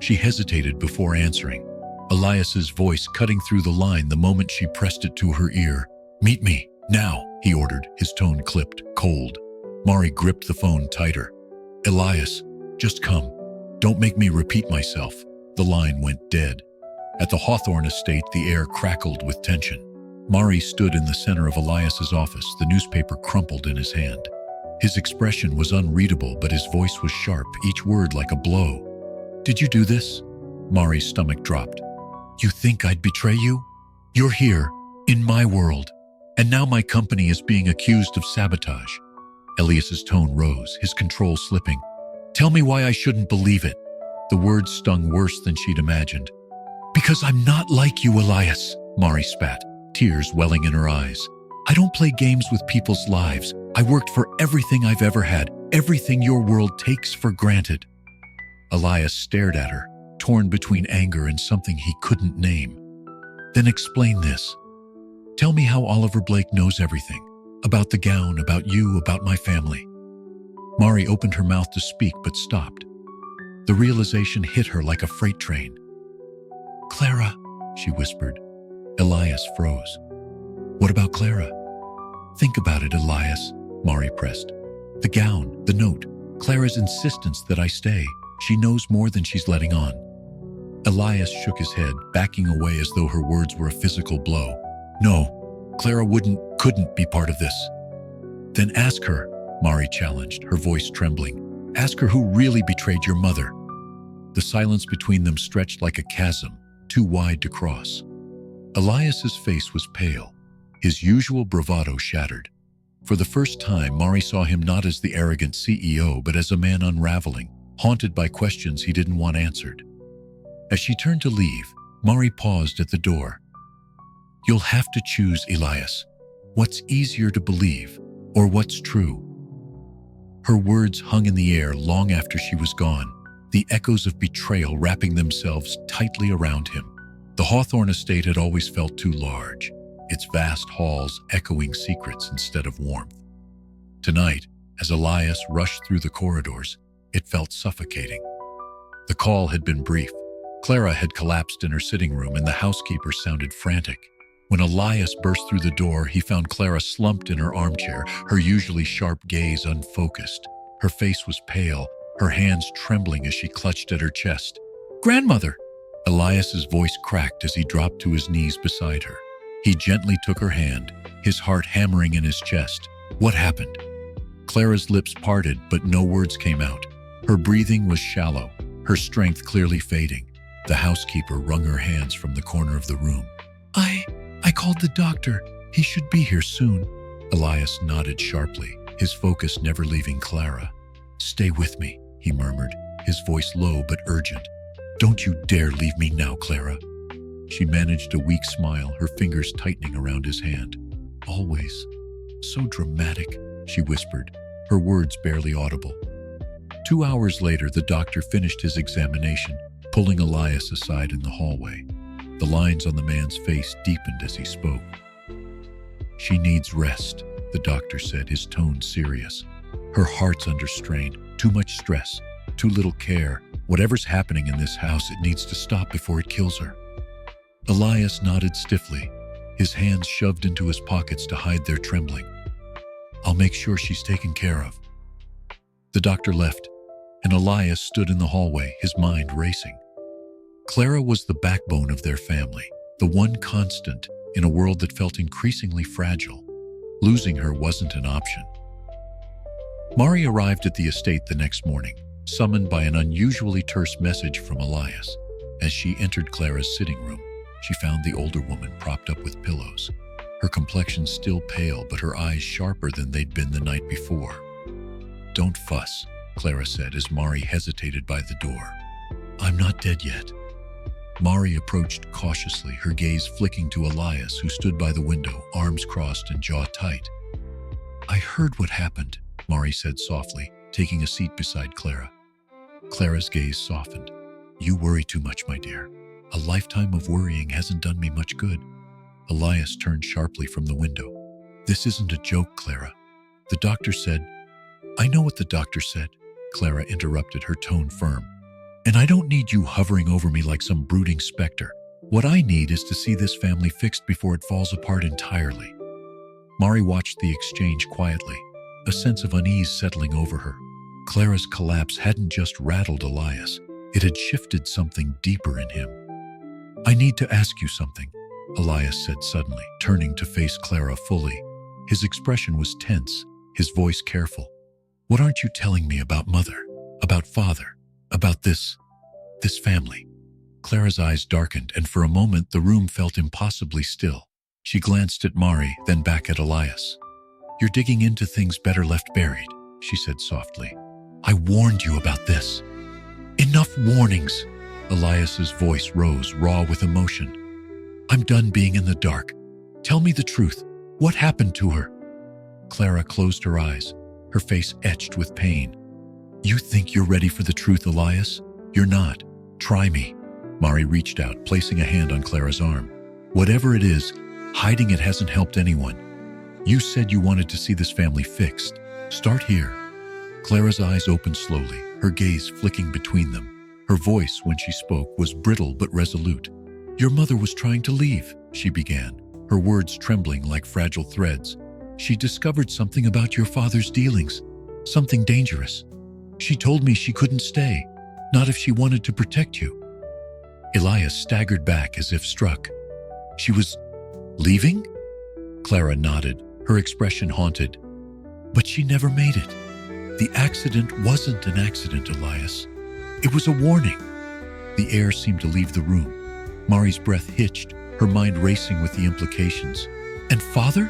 She hesitated before answering, Elias's voice cutting through the line the moment she pressed it to her ear. "Meet me, now," he ordered, his tone clipped, cold. Mari gripped the phone tighter. "Elias, just come. Don't make me repeat myself." The line went dead. At the Hawthorne estate, the air crackled with tension. Mari stood in the center of Elias's office, the newspaper crumpled in his hand. His expression was unreadable, but his voice was sharp, each word like a blow. "Did you do this?" Mari's stomach dropped. "You think I'd betray you? You're here, in my world, and now my company is being accused of sabotage." Elias's tone rose, his control slipping. "Tell me why I shouldn't believe it." The words stung worse than she'd imagined. "Because I'm not like you, Elias," Mari spat, tears welling in her eyes. "I don't play games with people's lives. I worked for everything I've ever had, everything your world takes for granted." Elias stared at her, torn between anger and something he couldn't name. "Then explain this. Tell me how Oliver Blake knows everything. About the gown, about you, about my family." Mari opened her mouth to speak but stopped. The realization hit her like a freight train. "Clara," she whispered. Elias froze. "What about Clara?" "Think about it, Elias," Mari pressed. "The gown, the note, Clara's insistence that I stay. She knows more than she's letting on." Elias shook his head, backing away as though her words were a physical blow. "No, Clara couldn't be part of this." "Then ask her," Mari challenged, her voice trembling. "Ask her who really betrayed your mother." The silence between them stretched like a chasm, too wide to cross. Elias's face was pale, his usual bravado shattered. For the first time, Mari saw him not as the arrogant CEO, but as a man unraveling, haunted by questions he didn't want answered. As she turned to leave, Mari paused at the door. "You'll have to choose, Elias. What's easier to believe, or what's true?" Her words hung in the air long after she was gone, the echoes of betrayal wrapping themselves tightly around him. The Hawthorne estate had always felt too large, its vast halls echoing secrets instead of warmth. Tonight, as Elias rushed through the corridors, it felt suffocating. The call had been brief. Clara had collapsed in her sitting room and the housekeeper sounded frantic. When Elias burst through the door, he found Clara slumped in her armchair, her usually sharp gaze unfocused. Her face was pale, her hands trembling as she clutched at her chest. "Grandmother!" Elias's voice cracked as he dropped to his knees beside her. He gently took her hand, his heart hammering in his chest. "What happened?" Clara's lips parted, but no words came out. Her breathing was shallow, her strength clearly fading. The housekeeper wrung her hands from the corner of the room. I called the doctor. He should be here soon." Elias nodded sharply, his focus never leaving Clara. "Stay with me," he murmured, his voice low but urgent. "Don't you dare leave me now, Clara." She managed a weak smile, her fingers tightening around his hand. "Always so dramatic," she whispered, her words barely audible. 2 hours later, the doctor finished his examination, pulling Elias aside in the hallway. The lines on the man's face deepened as he spoke. "She needs rest," the doctor said, his tone serious. "Her heart's under strain, too much stress, too little care. Whatever's happening in this house, it needs to stop before it kills her." Elias nodded stiffly, his hands shoved into his pockets to hide their trembling. "I'll make sure she's taken care of." The doctor left, and Elias stood in the hallway, his mind racing. Clara was the backbone of their family, the one constant in a world that felt increasingly fragile. Losing her wasn't an option. Mari arrived at the estate the next morning, summoned by an unusually terse message from Elias. As she entered Clara's sitting room, she found the older woman propped up with pillows, her complexion still pale but her eyes sharper than they'd been the night before. "Don't fuss," Clara said as Mari hesitated by the door. "I'm not dead yet." Mari approached cautiously, her gaze flicking to Elias, who stood by the window, arms crossed and jaw tight. "I heard what happened," Mari said softly, taking a seat beside Clara. Clara's gaze softened. "You worry too much, my dear. A lifetime of worrying hasn't done me much good." Elias turned sharply from the window. "This isn't a joke, Clara. The doctor said—" "I know what the doctor said," Clara interrupted, her tone firm. "And I don't need you hovering over me like some brooding specter. What I need is to see this family fixed before it falls apart entirely." Mari watched the exchange quietly, a sense of unease settling over her. Clara's collapse hadn't just rattled Elias, it had shifted something deeper in him. "I need to ask you something," Elias said suddenly, turning to face Clara fully. His expression was tense, his voice careful. "What aren't you telling me about Mother, about Father, about this family?" Clara's eyes darkened, and for a moment the room felt impossibly still. She glanced at Mari, then back at Elias. "You're digging into things better left buried," she said softly. "I warned you about this." "Enough warnings!" Elias's voice rose, raw with emotion. "I'm done being in the dark. Tell me the truth. What happened to her?" Clara closed her eyes, her face etched with pain. "You think you're ready for the truth, Elias? You're not. Try me." Mari reached out, placing a hand on Clara's arm. "Whatever it is, hiding it hasn't helped anyone. You said you wanted to see this family fixed. Start here." Clara's eyes opened slowly, her gaze flicking between them. Her voice, when she spoke, was brittle but resolute. "Your mother was trying to leave," she began, her words trembling like fragile threads. "She discovered something about your father's dealings, something dangerous. She told me she couldn't stay, not if she wanted to protect you." Elias staggered back as if struck. "She was leaving?" Clara nodded, her expression haunted. "But she never made it. The accident wasn't an accident, Elias. It was a warning." The air seemed to leave the room. Mari's breath hitched, her mind racing with the implications. "And Father?"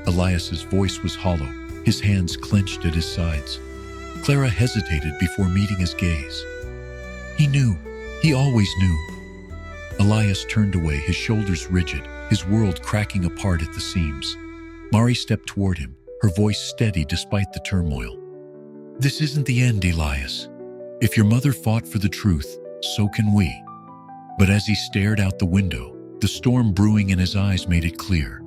Elias's voice was hollow, his hands clenched at his sides. Clara hesitated before meeting his gaze. "He knew. He always knew. Elias turned away, his shoulders rigid, his world cracking apart at the seams. Mari stepped toward him, her voice steady despite the turmoil. "This isn't the end, Elias. If your mother fought for the truth, so can we." But as he stared out the window, the storm brewing in his eyes made it clear.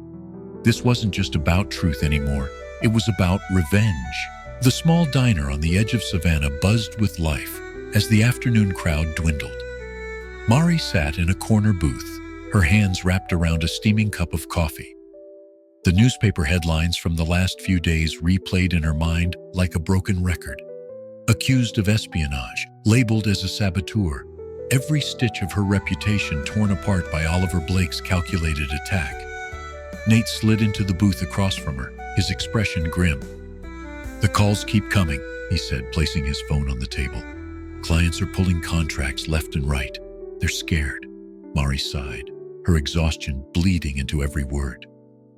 This wasn't just about truth anymore. It was about revenge. The small diner on the edge of Savannah buzzed with life as the afternoon crowd dwindled. Mari sat in a corner booth, her hands wrapped around a steaming cup of coffee. The newspaper headlines from the last few days replayed in her mind like a broken record. Accused of espionage, labeled as a saboteur, every stitch of her reputation torn apart by Oliver Blake's calculated attack. Nate slid into the booth across from her, his expression grim. "The calls keep coming," he said, placing his phone on the table. "Clients are pulling contracts left and right. They're scared." Mari sighed, her exhaustion bleeding into every word.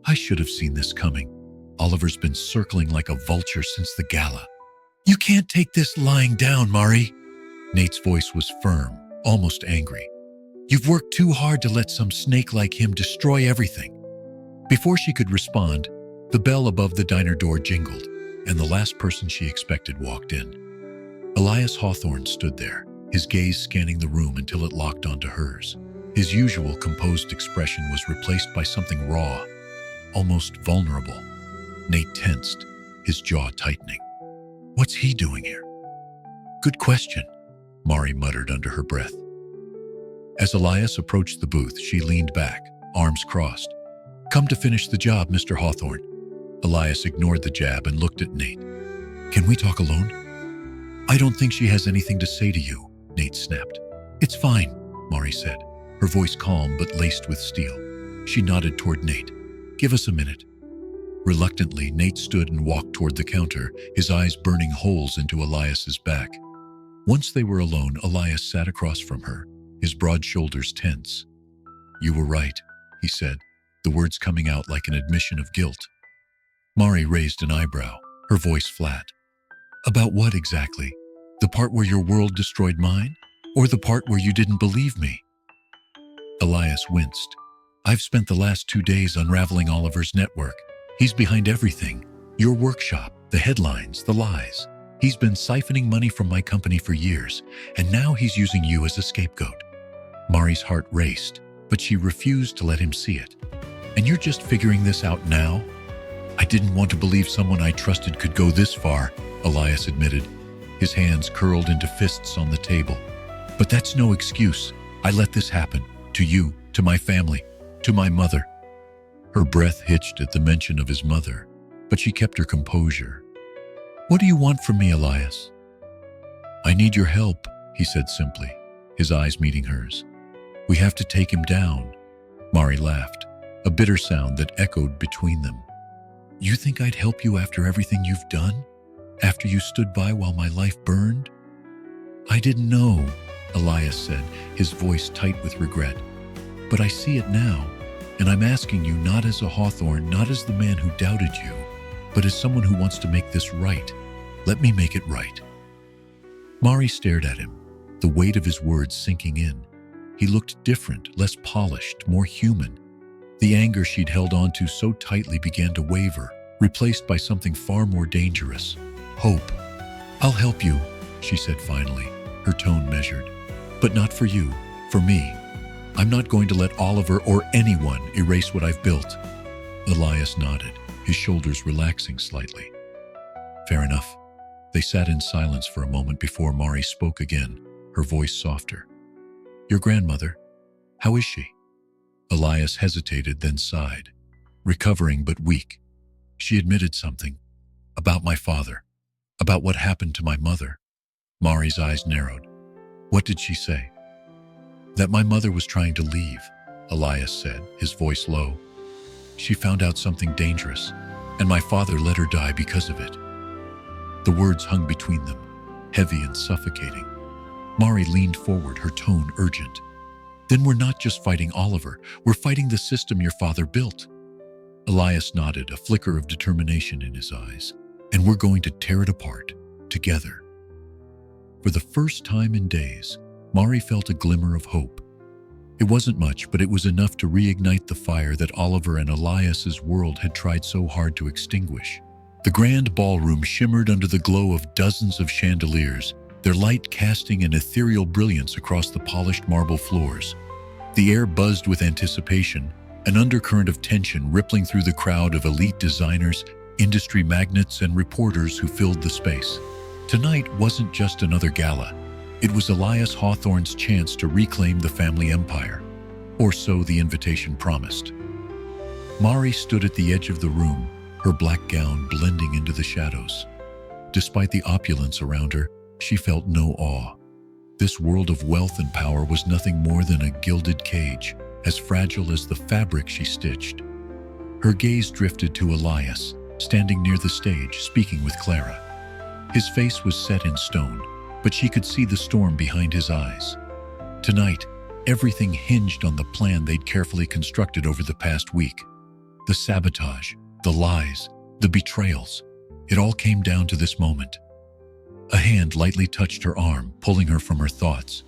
"I should have seen this coming. Oliver's been circling like a vulture since the gala." "You can't take this lying down, Mari." Nate's voice was firm, almost angry. "You've worked too hard to let some snake like him destroy everything." Before she could respond, the bell above the diner door jingled, and the last person she expected walked in. Elias Hawthorne stood there, his gaze scanning the room until it locked onto hers. His usual composed expression was replaced by something raw, almost vulnerable. Nate tensed, his jaw tightening. "What's he doing here?" "Good question," Mari muttered under her breath. As Elias approached the booth, she leaned back, arms crossed. "Come to finish the job, Mr. Hawthorne." Elias ignored the jab and looked at Nate. "Can we talk alone?" "I don't think she has anything to say to you," Nate snapped. "It's fine," Mari said, her voice calm but laced with steel. She nodded toward Nate. "Give us a minute." Reluctantly, Nate stood and walked toward the counter, his eyes burning holes into Elias's back. Once they were alone, Elias sat across from her, his broad shoulders tense. "You were right," he said, the words coming out like an admission of guilt. Mari raised an eyebrow, her voice flat. "About what exactly? The part where your world destroyed mine? Or the part where you didn't believe me?" Elias winced. "I've spent the last 2 days unraveling Oliver's network. He's behind everything. Your workshop, the headlines, the lies. He's been siphoning money from my company for years, and now he's using you as a scapegoat." Mari's heart raced, but she refused to let him see it. "And you're just figuring this out now?" "I didn't want to believe someone I trusted could go this far," Elias admitted, his hands curled into fists on the table. "But that's no excuse. I let this happen. To you, to my family, to my mother." Her breath hitched at the mention of his mother, but she kept her composure. "What do you want from me, Elias?" "I need your help," he said simply, his eyes meeting hers. "We have to take him down." Mari laughed, a bitter sound that echoed between them. "You think I'd help you after everything you've done? After you stood by while my life burned?" "I didn't know," Elias said, his voice tight with regret. "But I see it now, and I'm asking you not as a Hawthorne, not as the man who doubted you, but as someone who wants to make this right. Let me make it right." Mari stared at him, the weight of his words sinking in. He looked different, less polished, more human. The anger she'd held onto so tightly began to waver, replaced by something far more dangerous: hope. "I'll help you," she said finally, her tone measured. "But not for you, for me. I'm not going to let Oliver or anyone erase what I've built." Elias nodded, his shoulders relaxing slightly. "Fair enough." They sat in silence for a moment before Mari spoke again, her voice softer. "Your grandmother, how is she?" Elias hesitated, then sighed, recovering but weak. "She admitted something. About my father. About what happened to my mother." Mari's eyes narrowed. "What did she say?" "That my mother was trying to leave," Elias said, his voice low. "She found out something dangerous, and my father let her die because of it." The words hung between them, heavy and suffocating. Mari leaned forward, her tone urgent. "Then we're not just fighting Oliver, we're fighting the system your father built." Elias nodded, a flicker of determination in his eyes. "And we're going to tear it apart, together." For the first time in days, Mari felt a glimmer of hope. It wasn't much, but it was enough to reignite the fire that Oliver and Elias's world had tried so hard to extinguish. The grand ballroom shimmered under the glow of dozens of chandeliers, their light casting an ethereal brilliance across the polished marble floors. The air buzzed with anticipation, an undercurrent of tension rippling through the crowd of elite designers, industry magnates, and reporters who filled the space. Tonight wasn't just another gala. It was Elias Hawthorne's chance to reclaim the family empire, or so the invitation promised. Mari stood at the edge of the room, her black gown blending into the shadows. Despite the opulence around her, she felt no awe. This world of wealth and power was nothing more than a gilded cage, as fragile as the fabric she stitched. Her gaze drifted to Elias, standing near the stage, speaking with Clara. His face was set in stone, but she could see the storm behind his eyes. Tonight, everything hinged on the plan they'd carefully constructed over the past week. The sabotage, the lies, the betrayals. It all came down to this moment. A hand lightly touched her arm, pulling her from her thoughts.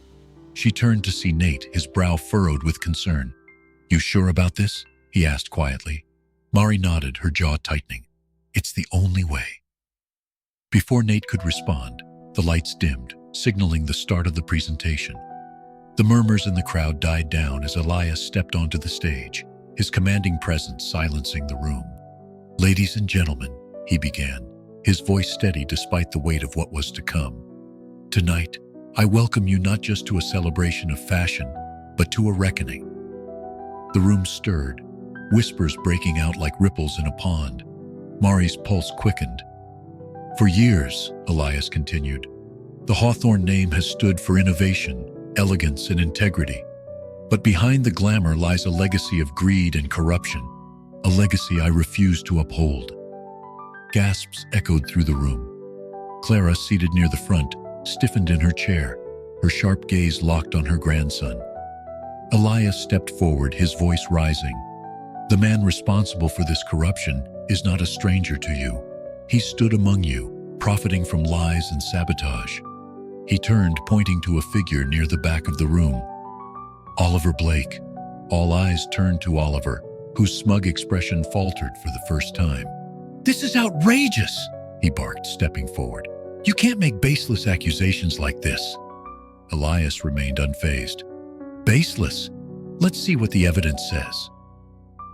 She turned to see Nate, his brow furrowed with concern. "You sure about this?" he asked quietly. Mari nodded, her jaw tightening. "It's the only way." Before Nate could respond, the lights dimmed, signaling the start of the presentation. The murmurs in the crowd died down as Elias stepped onto the stage, his commanding presence silencing the room. "Ladies and gentlemen," he began, his voice steady despite the weight of what was to come. "Tonight, I welcome you not just to a celebration of fashion, but to a reckoning." The room stirred, whispers breaking out like ripples in a pond. Mari's pulse quickened. "For years," Elias continued, "the Hawthorne name has stood for innovation, elegance, and integrity. But behind the glamour lies a legacy of greed and corruption, a legacy I refuse to uphold." Gasps echoed through the room. Clara, seated near the front, stiffened in her chair, her sharp gaze locked on her grandson. Elias stepped forward, his voice rising. "The man responsible for this corruption is not a stranger to you. He stood among you, profiting from lies and sabotage." He turned, pointing to a figure near the back of the room. Oliver Blake. All eyes turned to Oliver, whose smug expression faltered for the first time. "This is outrageous," he barked, stepping forward. "You can't make baseless accusations like this." Elias remained unfazed. "Baseless? Let's see what the evidence says."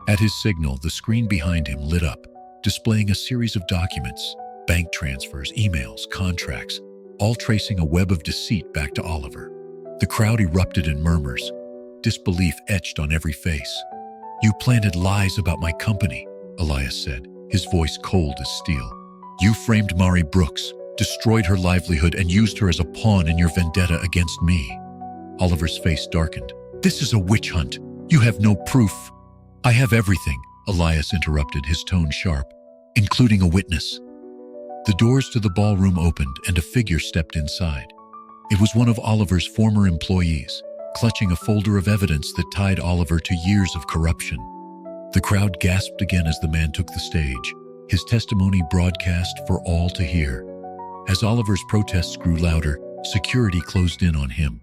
At his signal, the screen behind him lit up, displaying a series of documents, bank transfers, emails, contracts, all tracing a web of deceit back to Oliver. The crowd erupted in murmurs, disbelief etched on every face. "You planted lies about my company," Elias said, his voice cold as steel. "You framed Mari Brooks, destroyed her livelihood, and used her as a pawn in your vendetta against me." Oliver's face darkened. "This is a witch hunt. You have no proof." "I have everything," Elias interrupted, his tone sharp, "including a witness." The doors to the ballroom opened and a figure stepped inside. It was one of Oliver's former employees, clutching a folder of evidence that tied Oliver to years of corruption. The crowd gasped again as the man took the stage, his testimony broadcast for all to hear. As Oliver's protests grew louder, security closed in on him.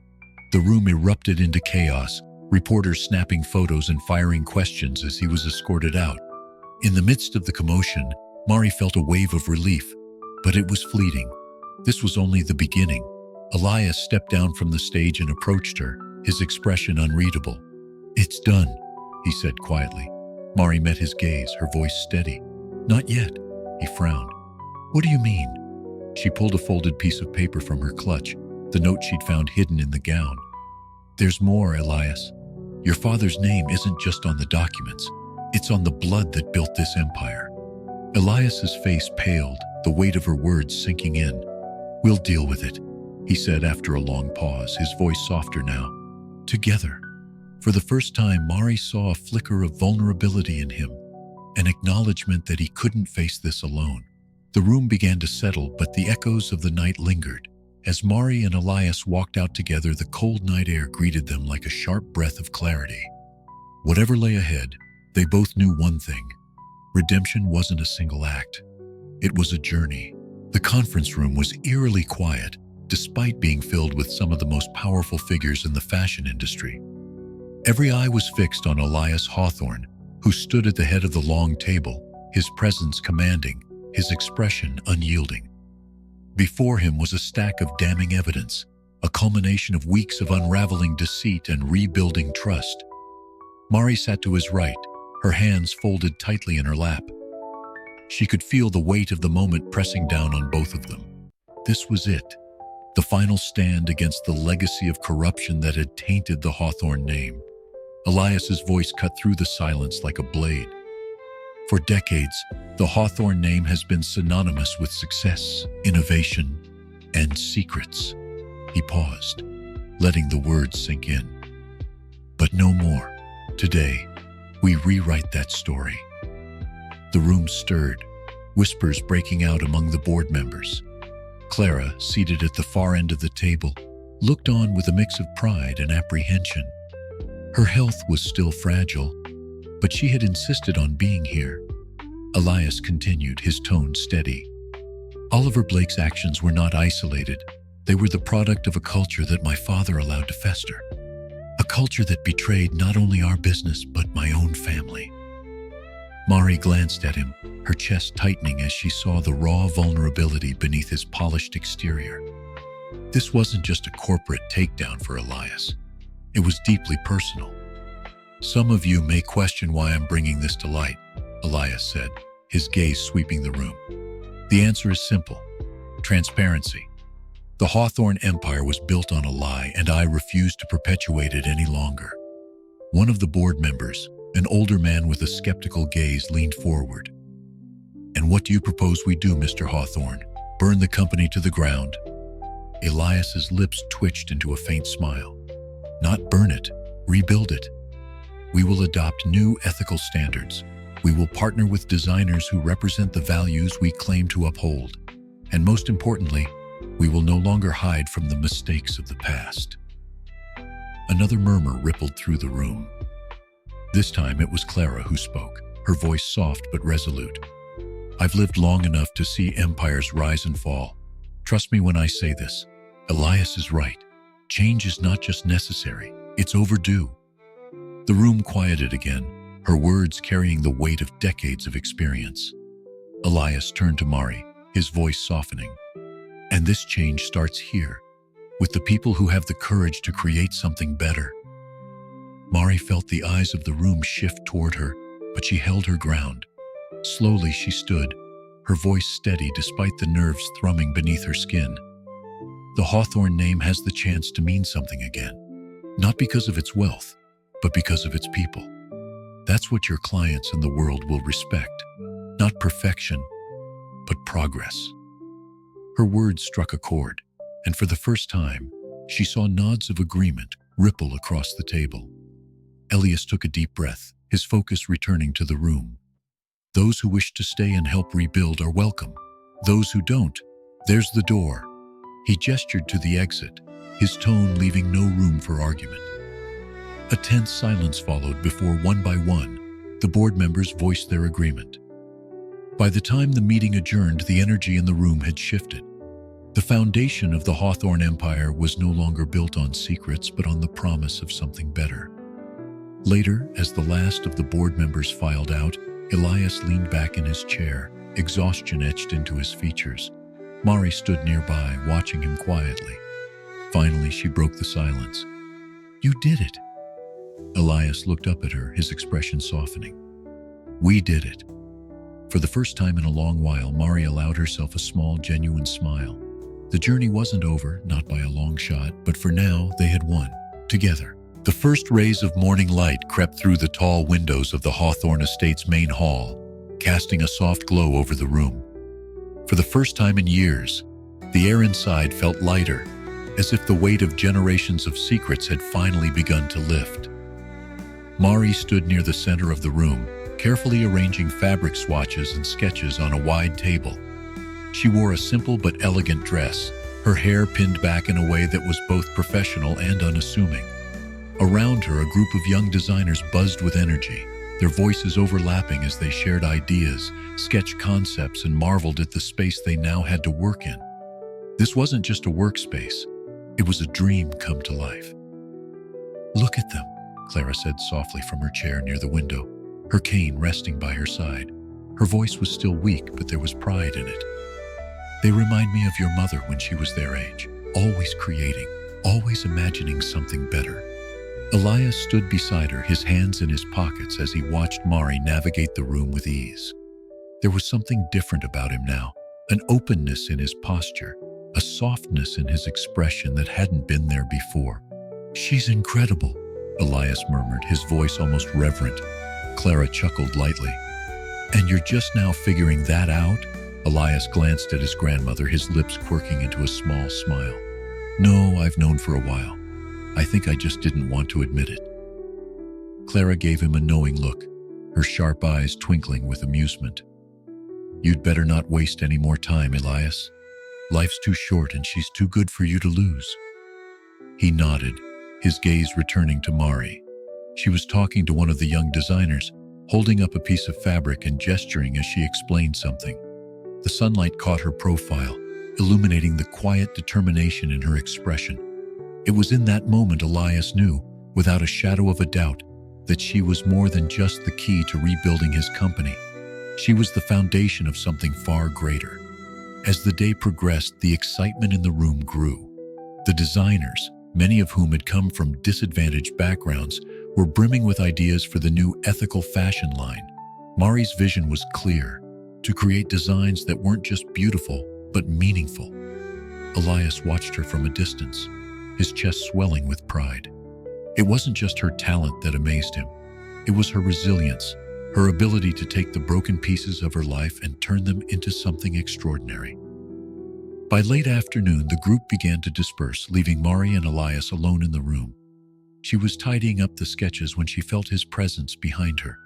The room erupted into chaos, reporters snapping photos and firing questions as he was escorted out. In the midst of the commotion, Mari felt a wave of relief, but it was fleeting. This was only the beginning. Elias stepped down from the stage and approached her, his expression unreadable. "It's done," he said quietly. Mari met his gaze, her voice steady. "Not yet," he frowned. "What do you mean?" She pulled a folded piece of paper from her clutch, the note she'd found hidden in the gown. "There's more, Elias. Your father's name isn't just on the documents. It's on the blood that built this empire." Elias's face paled, the weight of her words sinking in. "We'll deal with it," he said after a long pause, his voice softer now. "Together." For the first time, Mari saw a flicker of vulnerability in him, an acknowledgement that he couldn't face this alone. The room began to settle, but the echoes of the night lingered. As Mari and Elias walked out together, the cold night air greeted them like a sharp breath of clarity. Whatever lay ahead, they both knew one thing. Redemption wasn't a single act. It was a journey. The conference room was eerily quiet, despite being filled with some of the most powerful figures in the fashion industry. Every eye was fixed on Elias Hawthorne, who stood at the head of the long table, his presence commanding, his expression unyielding. Before him was a stack of damning evidence, a culmination of weeks of unraveling deceit and rebuilding trust. Mari sat to his right, her hands folded tightly in her lap. She could feel the weight of the moment pressing down on both of them. This was it, the final stand against the legacy of corruption that had tainted the Hawthorne name. Elias's voice cut through the silence like a blade. For decades, the Hawthorne name has been synonymous with success, innovation, and secrets. He paused, letting the words sink in. But no more. Today, we rewrite that story. The room stirred, whispers breaking out among the board members. Clara, seated at the far end of the table, looked on with a mix of pride and apprehension. Her health was still fragile, but she had insisted on being here. Elias continued, his tone steady. Oliver Blake's actions were not isolated. They were the product of a culture that my father allowed to fester. A culture that betrayed not only our business, but my own family. Mari glanced at him, her chest tightening as she saw the raw vulnerability beneath his polished exterior. This wasn't just a corporate takedown for Elias. It was deeply personal. Some of you may question why I'm bringing this to light, Elias said, his gaze sweeping the room. The answer is simple: transparency. The Hawthorne Empire was built on a lie, and I refuse to perpetuate it any longer. One of the board members, an older man with a skeptical gaze, leaned forward. And what do you propose we do, Mr. Hawthorne? Burn the company to the ground? Elias's lips twitched into a faint smile. Not burn it, rebuild it. We will adopt new ethical standards. We will partner with designers who represent the values we claim to uphold. And most importantly, we will no longer hide from the mistakes of the past. Another murmur rippled through the room. This time it was Clara who spoke, her voice soft but resolute. I've lived long enough to see empires rise and fall. Trust me when I say this. Elias is right. Change is not just necessary, it's overdue. The room quieted again, her words carrying the weight of decades of experience. Elias turned to Mari, his voice softening. And this change starts here, with the people who have the courage to create something better. Mari felt the eyes of the room shift toward her, but she held her ground. Slowly she stood, her voice steady despite the nerves thrumming beneath her skin. The Hawthorne name has the chance to mean something again, not because of its wealth, but because of its people. That's what your clients and the world will respect, not perfection, but progress. Her words struck a chord, and for the first time, she saw nods of agreement ripple across the table. Elias took a deep breath, his focus returning to the room. Those who wish to stay and help rebuild are welcome. Those who don't, there's the door. He gestured to the exit, his tone leaving no room for argument. A tense silence followed before, one by one, the board members voiced their agreement. By the time the meeting adjourned, the energy in the room had shifted. The foundation of the Hawthorne Empire was no longer built on secrets, but on the promise of something better. Later, as the last of the board members filed out, Elias leaned back in his chair, exhaustion etched into his features. Mari stood nearby, watching him quietly. Finally, she broke the silence. You did it. Elias looked up at her, his expression softening. We did it. For the first time in a long while, Mari allowed herself a small, genuine smile. The journey wasn't over, not by a long shot, but for now, they had won, together. The first rays of morning light crept through the tall windows of the Hawthorne Estate's main hall, casting a soft glow over the room. For the first time in years, the air inside felt lighter, as if the weight of generations of secrets had finally begun to lift. Mari stood near the center of the room, carefully arranging fabric swatches and sketches on a wide table. She wore a simple but elegant dress, her hair pinned back in a way that was both professional and unassuming. Around her, a group of young designers buzzed with energy, their voices overlapping as they shared ideas, sketched concepts, and marveled at the space they now had to work in. This wasn't just a workspace, it was a dream come to life. Look at them, Clara said softly from her chair near the window, her cane resting by her side. Her voice was still weak, but there was pride in it. They remind me of your mother when she was their age, always creating, always imagining something better. Elias stood beside her, his hands in his pockets as he watched Mari navigate the room with ease. There was something different about him now, an openness in his posture, a softness in his expression that hadn't been there before. "She's incredible," Elias murmured, his voice almost reverent. Clara chuckled lightly. "And you're just now figuring that out?" Elias glanced at his grandmother, his lips quirking into a small smile. "No, I've known for a while. I think I just didn't want to admit it." Clara gave him a knowing look, her sharp eyes twinkling with amusement. "You'd better not waste any more time, Elias. Life's too short and she's too good for you to lose." He nodded, his gaze returning to Mari. She was talking to one of the young designers, holding up a piece of fabric and gesturing as she explained something. The sunlight caught her profile, illuminating the quiet determination in her expression. It was in that moment Elias knew, without a shadow of a doubt, that she was more than just the key to rebuilding his company. She was the foundation of something far greater. As the day progressed, the excitement in the room grew. The designers, many of whom had come from disadvantaged backgrounds, were brimming with ideas for the new ethical fashion line. Mari's vision was clear: to create designs that weren't just beautiful, but meaningful. Elias watched her from a distance, his chest swelling with pride. It wasn't just her talent that amazed him. It was her resilience, her ability to take the broken pieces of her life and turn them into something extraordinary. By late afternoon, the group began to disperse, leaving Mari and Elias alone in the room. She was tidying up the sketches when she felt his presence behind her.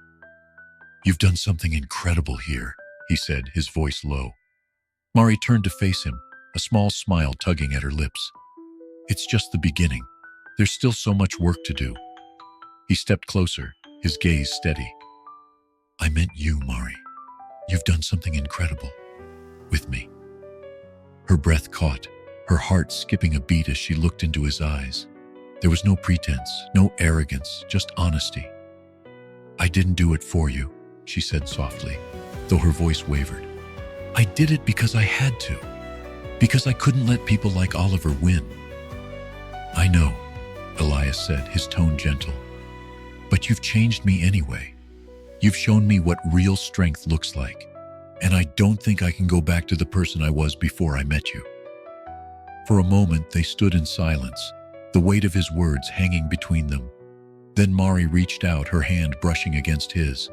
"You've done something incredible here," he said, his voice low. Mari turned to face him, a small smile tugging at her lips. "It's just the beginning. There's still so much work to do." He stepped closer, his gaze steady. "I meant you, Mari. You've done something incredible. With me." Her breath caught, her heart skipping a beat as she looked into his eyes. There was no pretense, no arrogance, just honesty. "I didn't do it for you," she said softly, though her voice wavered. "I did it because I had to, because I couldn't let people like Oliver win." "I know," Elias said, his tone gentle. "But you've changed me anyway. You've shown me what real strength looks like, and I don't think I can go back to the person I was before I met you." For a moment, they stood in silence, the weight of his words hanging between them. Then Mari reached out, her hand brushing against his.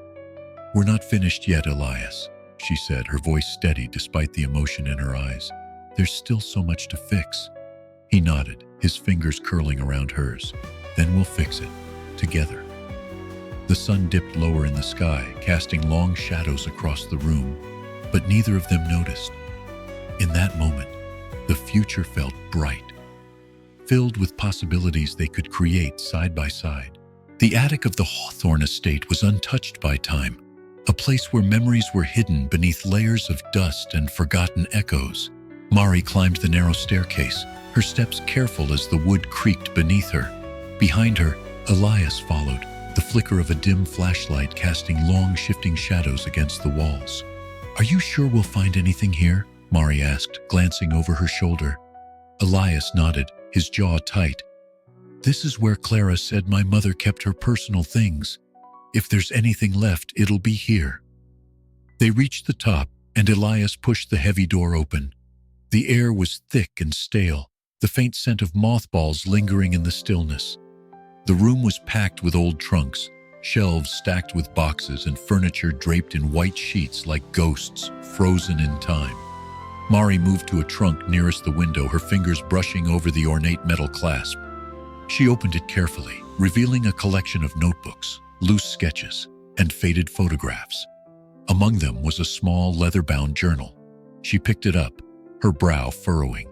"We're not finished yet, Elias," she said, her voice steady despite the emotion in her eyes. "There's still so much to fix." He nodded, his fingers curling around hers. "Then we'll fix it, together." The sun dipped lower in the sky, casting long shadows across the room, but neither of them noticed. In that moment, the future felt bright, filled with possibilities they could create side by side. The attic of the Hawthorne estate was untouched by time, a place where memories were hidden beneath layers of dust and forgotten echoes. Mari climbed the narrow staircase, her steps careful as the wood creaked beneath her. Behind her, Elias followed, the flicker of a dim flashlight casting long, shifting shadows against the walls. "Are you sure we'll find anything here?" Mari asked, glancing over her shoulder. Elias nodded, his jaw tight. "This is where Clara said my mother kept her personal things. If there's anything left, it'll be here." They reached the top, and Elias pushed the heavy door open. The air was thick and stale, the faint scent of mothballs lingering in the stillness. The room was packed with old trunks, shelves stacked with boxes and furniture draped in white sheets like ghosts, frozen in time. Mari moved to a trunk nearest the window, her fingers brushing over the ornate metal clasp. She opened it carefully, revealing a collection of notebooks, loose sketches, and faded photographs. Among them was a small leather-bound journal. She picked it up, her brow furrowing.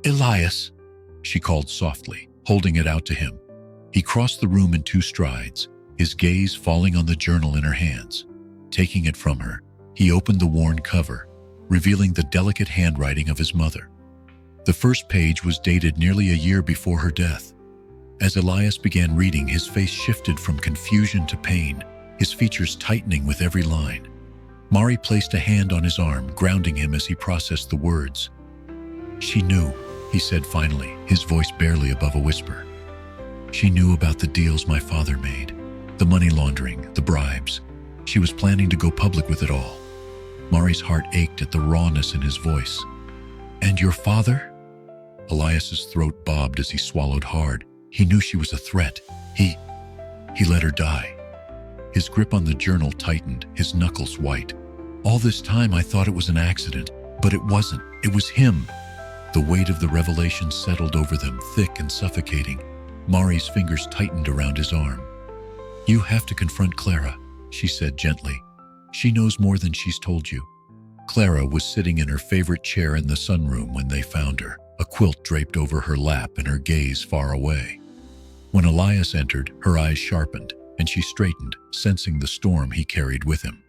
"Elias," she called softly, holding it out to him. He crossed the room in 2 strides, his gaze falling on the journal in her hands. Taking it from her, he opened the worn cover, revealing the delicate handwriting of his mother. The first page was dated nearly a year before her death. As Elias began reading, his face shifted from confusion to pain, his features tightening with every line. Mari placed a hand on his arm, grounding him as he processed the words. "She knew," he said finally, his voice barely above a whisper. "She knew about the deals my father made, the money laundering, the bribes. She was planning to go public with it all." Mari's heart ached at the rawness in his voice. "And your father?" Elias's throat bobbed as he swallowed hard. He knew she was a threat. He let her die. His grip on the journal tightened, his knuckles white. "All this time I thought it was an accident, but it wasn't. It was him." The weight of the revelation settled over them, thick and suffocating. Mari's fingers tightened around his arm. "You have to confront Clara," she said gently. "She knows more than she's told you." Clara was sitting in her favorite chair in the sunroom when they found her, a quilt draped over her lap and her gaze far away. When Elias entered, her eyes sharpened, and she straightened, sensing the storm he carried with him.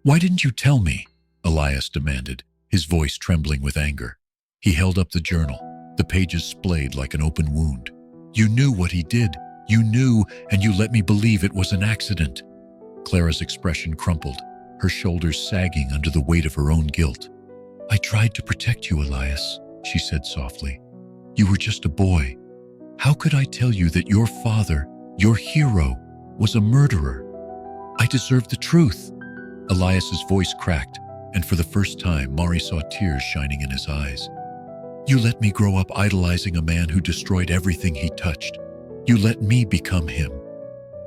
"Why didn't you tell me?" Elias demanded, his voice trembling with anger. He held up the journal, the pages splayed like an open wound. "You knew what he did. You knew, and you let me believe it was an accident." Clara's expression crumpled, her shoulders sagging under the weight of her own guilt. "I tried to protect you, Elias," she said softly. "You were just a boy. How could I tell you that your father, your hero, was a murderer? I deserved the truth." Elias's voice cracked, and for the first time, Mari saw tears shining in his eyes. "You let me grow up idolizing a man who destroyed everything he touched. You let me become him."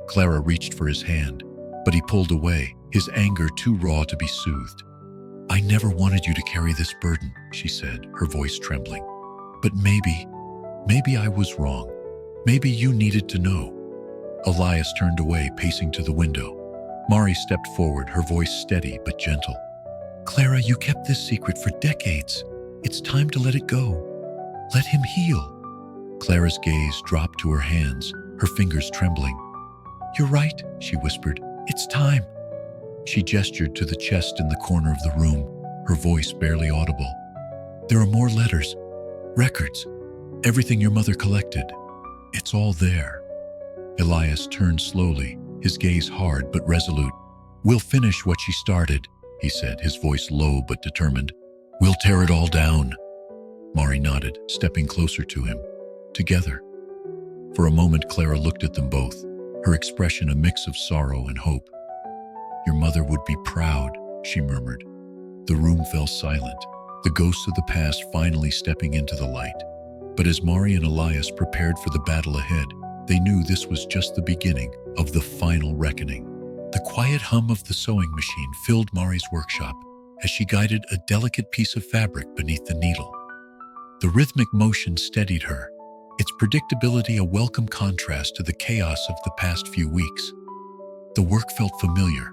Clara reached for his hand, but he pulled away, his anger too raw to be soothed. "I never wanted you to carry this burden," she said, her voice trembling. "But maybe I was wrong. Maybe you needed to know." Elias turned away, pacing to the window. Mari stepped forward, her voice steady but gentle. "Clara, you kept this secret for decades. It's time to let it go. Let him heal." Clara's gaze dropped to her hands, her fingers trembling. "You're right," she whispered. "It's time." She gestured to the chest in the corner of the room, her voice barely audible. "There are more letters, records, everything your mother collected. It's all there." Elias turned slowly, his gaze hard but resolute. "We'll finish what she started," he said, his voice low but determined. "We'll tear it all down." Mari nodded, stepping closer to him. Together. For a moment, Clara looked at them both, her expression a mix of sorrow and hope. "Your mother would be proud," she murmured. The room fell silent, the ghosts of the past finally stepping into the light. But as Mari and Elias prepared for the battle ahead, they knew this was just the beginning of the final reckoning. The quiet hum of the sewing machine filled Mari's workshop as she guided a delicate piece of fabric beneath the needle. The rhythmic motion steadied her, its predictability a welcome contrast to the chaos of the past few weeks. The work felt familiar,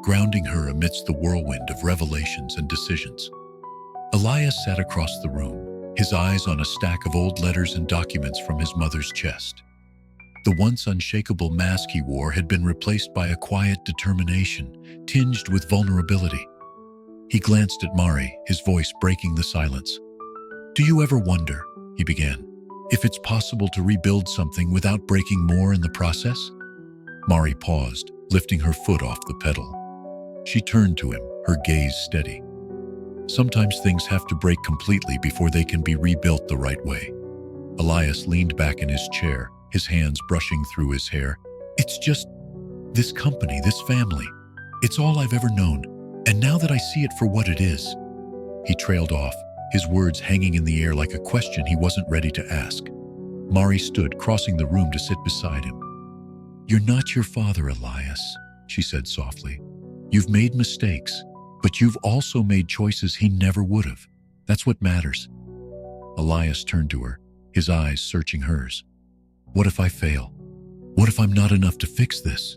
grounding her amidst the whirlwind of revelations and decisions. Elias sat across the room, his eyes on a stack of old letters and documents from his mother's chest. The once unshakable mask he wore had been replaced by a quiet determination, tinged with vulnerability. He glanced at Mari, his voice breaking the silence. "Do you ever wonder," he began, "if it's possible to rebuild something without breaking more in the process?" Mari paused, lifting her foot off the pedal. She turned to him, her gaze steady. "Sometimes things have to break completely before they can be rebuilt the right way." Elias leaned back in his chair, his hands brushing through his hair. "It's just this company, this family. It's all I've ever known. And now that I see it for what it is..." He trailed off, his words hanging in the air like a question he wasn't ready to ask. Mari stood, crossing the room to sit beside him. "You're not your father, Elias," she said softly. "You've made mistakes, but you've also made choices he never would have. That's what matters." Elias turned to her, his eyes searching hers. "What if I fail? What if I'm not enough to fix this?"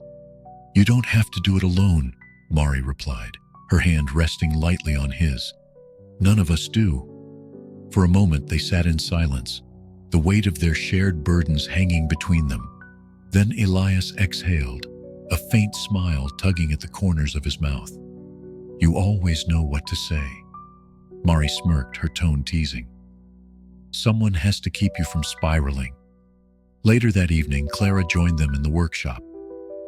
"You don't have to do it alone," Mari replied, her hand resting lightly on his. "None of us do." For a moment they sat in silence, the weight of their shared burdens hanging between them. Then Elias exhaled, a faint smile tugging at the corners of his mouth. "You always know what to say." Mari smirked, her tone teasing. "Someone has to keep you from spiraling." Later that evening, Clara joined them in the workshop.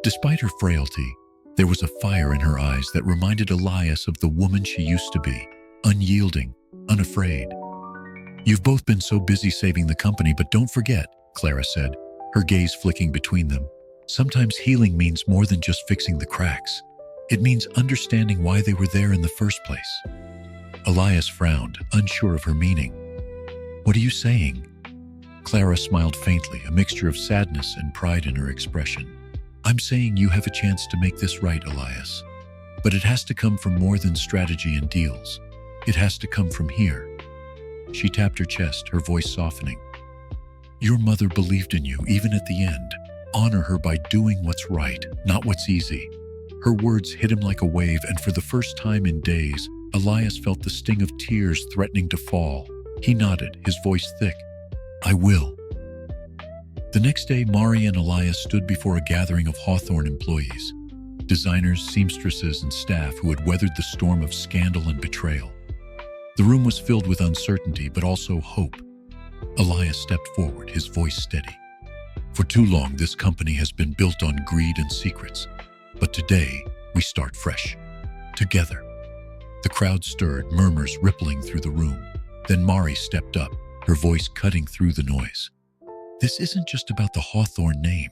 Despite her frailty, there was a fire in her eyes that reminded Elias of the woman she used to be, unyielding, unafraid. "You've both been so busy saving the company, but don't forget," Clara said, her gaze flicking between them. "Sometimes healing means more than just fixing the cracks. It means understanding why they were there in the first place." Elias frowned, unsure of her meaning. "What are you saying?" Clara smiled faintly, a mixture of sadness and pride in her expression. "I'm saying you have a chance to make this right, Elias. But it has to come from more than strategy and deals. It has to come from here." She tapped her chest, her voice softening. "Your mother believed in you, even at the end. Honor her by doing what's right, not what's easy." Her words hit him like a wave, and for the first time in days, Elias felt the sting of tears threatening to fall. He nodded, his voice thick. "I will." The next day, Mari and Elias stood before a gathering of Hawthorne employees, designers, seamstresses, and staff who had weathered the storm of scandal and betrayal. The room was filled with uncertainty, but also hope. Elias stepped forward, his voice steady. "For too long, this company has been built on greed and secrets. But today, we start fresh. Together." The crowd stirred, murmurs rippling through the room. Then Mari stepped up, her voice cutting through the noise. "This isn't just about the Hawthorne name.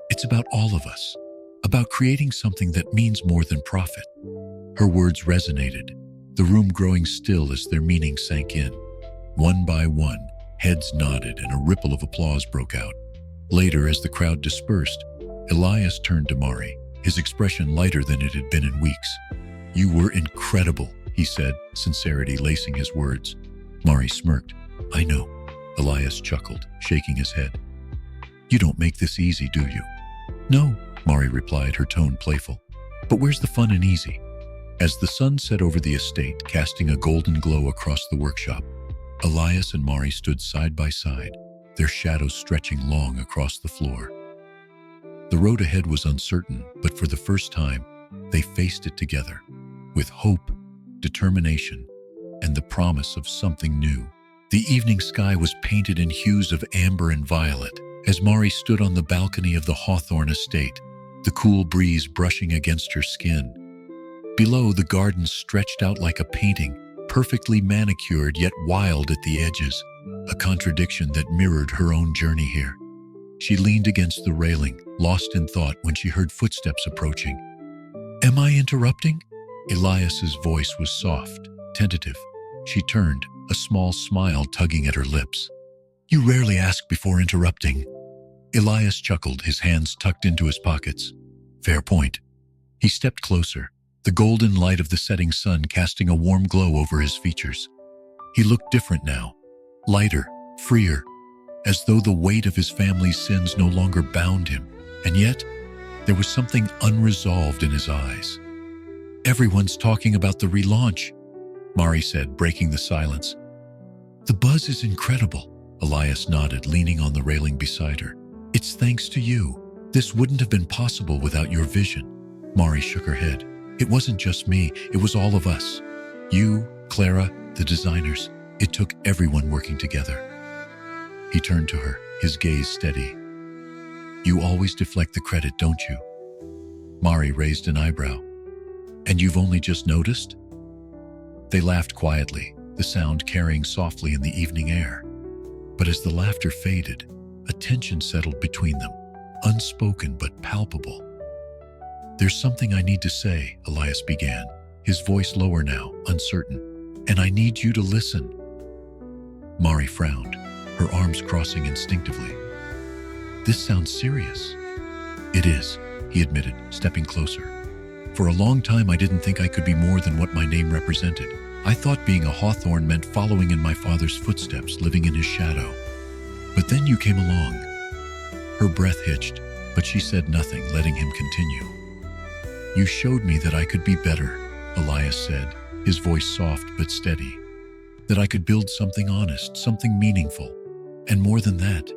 It's about all of us. About creating something that means more than profit." Her words resonated, the room growing still as their meaning sank in. One by one, heads nodded and a ripple of applause broke out. Later, as the crowd dispersed, Elias turned to Mari, his expression lighter than it had been in weeks. "You were incredible," he said, sincerity lacing his words. Mari smirked. "I know." Elias chuckled, shaking his head. "You don't make this easy, do you?" "No," Mari replied, her tone playful. "But where's the fun and easy?" As the sun set over the estate, casting a golden glow across the workshop, Elias and Mari stood side by side, their shadows stretching long across the floor. The road ahead was uncertain, but for the first time, they faced it together, with hope, determination, and the promise of something new. The evening sky was painted in hues of amber and violet. As Mari stood on the balcony of the Hawthorne estate, the cool breeze brushing against her skin. Below, the garden stretched out like a painting, perfectly manicured yet wild at the edges, a contradiction that mirrored her own journey here. She leaned against the railing, lost in thought when she heard footsteps approaching. "Am I interrupting?" Elias's voice was soft, tentative. She turned, a small smile tugging at her lips. "You rarely ask before interrupting." Elias chuckled, his hands tucked into his pockets. "Fair point." He stepped closer, the golden light of the setting sun casting a warm glow over his features. He looked different now, lighter, freer, as though the weight of his family's sins no longer bound him. And yet, there was something unresolved in his eyes. "Everyone's talking about the relaunch," Mari said, breaking the silence. "The buzz is incredible." Elias nodded, leaning on the railing beside her. "It's thanks to you. This wouldn't have been possible without your vision." Mari shook her head. "It wasn't just me, it was all of us. You, Clara, the designers. It took everyone working together." He turned to her, his gaze steady. "You always deflect the credit, don't you?" Mari raised an eyebrow. "And you've only just noticed?" They laughed quietly, the sound carrying softly in the evening air. But as the laughter faded, a tension settled between them, unspoken but palpable. "There's something I need to say," Elias began, his voice lower now, uncertain. "And I need you to listen." Mari frowned, her arms crossing instinctively. "This sounds serious." "It is," he admitted, stepping closer. "For a long time I didn't think I could be more than what my name represented. I thought being a Hawthorne meant following in my father's footsteps, living in his shadow. But then you came along." Her breath hitched, but she said nothing, letting him continue. "You showed me that I could be better," Elias said, his voice soft but steady. "That I could build something honest, something meaningful. And more than that,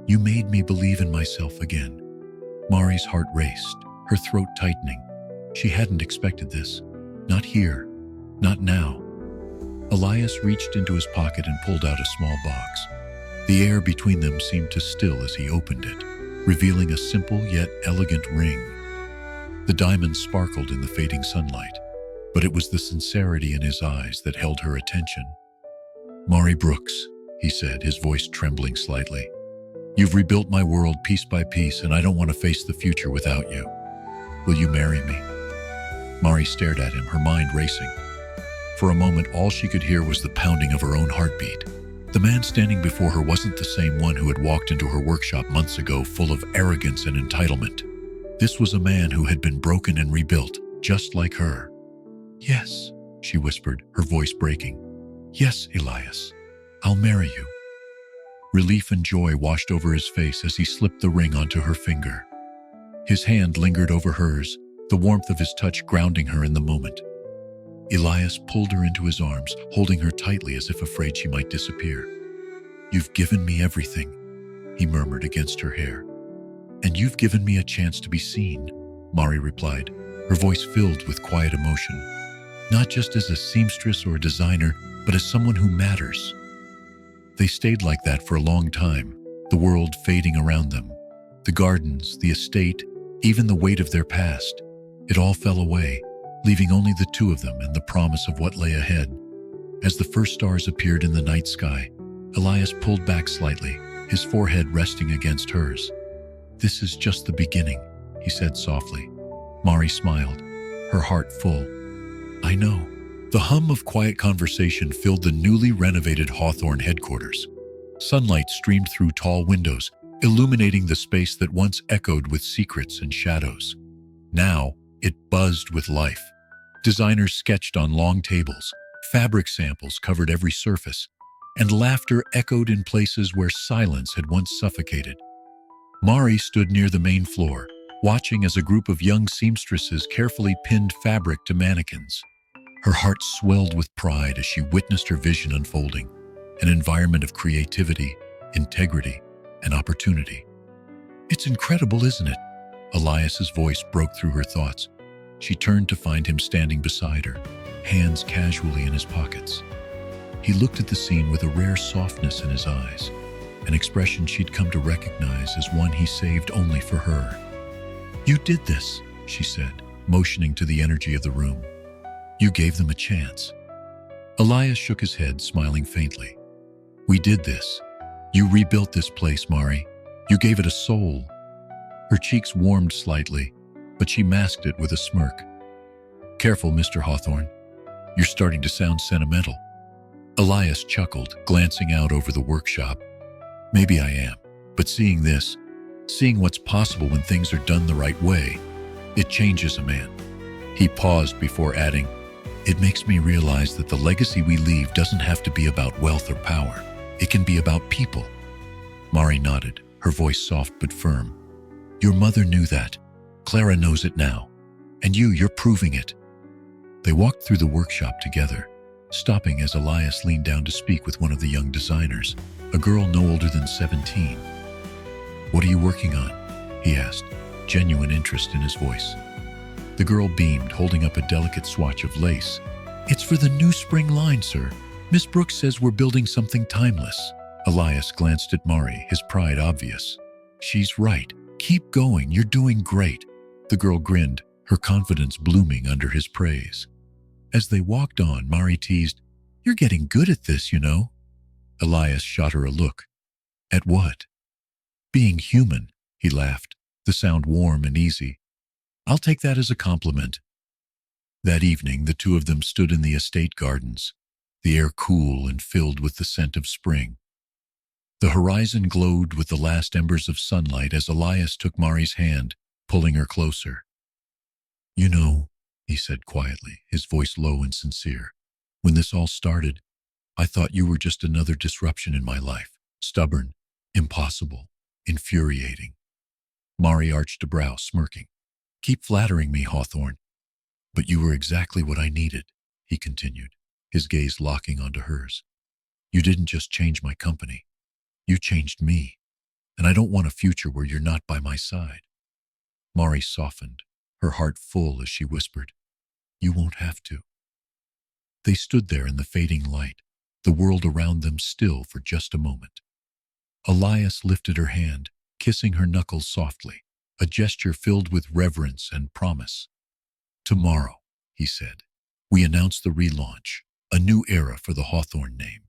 you made me believe in myself again." Mari's heart raced, her throat tightening. She hadn't expected this. Not here. Not now. Elias reached into his pocket and pulled out a small box. The air between them seemed to still as he opened it, revealing a simple yet elegant ring. The diamonds sparkled in the fading sunlight, but it was the sincerity in his eyes that held her attention. "Mari Brooks," he said, his voice trembling slightly. "You've rebuilt my world piece by piece, and I don't want to face the future without you. Will you marry me?" Mari stared at him, her mind racing. For a moment, all she could hear was the pounding of her own heartbeat. The man standing before her wasn't the same one who had walked into her workshop months ago, full of arrogance and entitlement. This was a man who had been broken and rebuilt, just like her. "Yes," she whispered, her voice breaking. "Yes, Elias, I'll marry you." Relief and joy washed over his face as he slipped the ring onto her finger. His hand lingered over hers, the warmth of his touch grounding her in the moment. Elias pulled her into his arms, holding her tightly as if afraid she might disappear. "You've given me everything," he murmured against her hair. "And you've given me a chance to be seen," Mari replied, her voice filled with quiet emotion. "Not just as a seamstress or a designer, but as someone who matters." They stayed like that for a long time, the world fading around them. The gardens, the estate, even the weight of their past. It all fell away, leaving only the two of them and the promise of what lay ahead. As the first stars appeared in the night sky, Elias pulled back slightly, his forehead resting against hers. "This is just the beginning," he said softly. Mari smiled, her heart full. "I know." The hum of quiet conversation filled the newly renovated Hawthorne headquarters. Sunlight streamed through tall windows, illuminating the space that once echoed with secrets and shadows. Now, it buzzed with life. Designers sketched on long tables, fabric samples covered every surface, and laughter echoed in places where silence had once suffocated. Mari stood near the main floor, watching as a group of young seamstresses carefully pinned fabric to mannequins. Her heart swelled with pride as she witnessed her vision unfolding, an environment of creativity, integrity, and opportunity. "It's incredible, isn't it?" Elias's voice broke through her thoughts. She turned to find him standing beside her, hands casually in his pockets. He looked at the scene with a rare softness in his eyes, an expression she'd come to recognize as one he saved only for her. "You did this," she said, motioning to the energy of the room. "You gave them a chance." Elias shook his head, smiling faintly. "We did this. You rebuilt this place, Mari. You gave it a soul." Her cheeks warmed slightly, but she masked it with a smirk. "Careful, Mr. Hawthorne. You're starting to sound sentimental." Elias chuckled, glancing out over the workshop. "Maybe I am, but seeing this, seeing what's possible when things are done the right way, it changes a man." He paused before adding, "It makes me realize that the legacy we leave doesn't have to be about wealth or power. It can be about people." Mari nodded, her voice soft but firm. "Your mother knew that. Clara knows it now. And you're proving it." They walked through the workshop together, stopping as Elias leaned down to speak with one of the young designers, a girl no older than 17. "What are you working on?" he asked, genuine interest in his voice. The girl beamed, holding up a delicate swatch of lace. "It's for the new spring line, sir. Miss Brooks says we're building something timeless." Elias glanced at Mari, his pride obvious. "She's right. Keep going. You're doing great." The girl grinned, her confidence blooming under his praise. As they walked on, Mari teased, "You're getting good at this, you know." Elias shot her a look. "At what?" "Being human," he laughed, the sound warm and easy. "I'll take that as a compliment." That evening, the two of them stood in the estate gardens, the air cool and filled with the scent of spring. The horizon glowed with the last embers of sunlight as Elias took Mari's hand, pulling her closer. "You know," he said quietly, his voice low and sincere, "when this all started, I thought you were just another disruption in my life. Stubborn, impossible, infuriating." Mari arched a brow, smirking. "Keep flattering me, Hawthorne." "But you were exactly what I needed," he continued, his gaze locking onto hers. "You didn't just change my company. You changed me, and I don't want a future where you're not by my side." Mari softened, her heart full as she whispered, "You won't have to." They stood there in the fading light, the world around them still for just a moment. Elias lifted her hand, kissing her knuckles softly, a gesture filled with reverence and promise. Tomorrow, he said, we announce the relaunch, a new era for the Hawthorne name.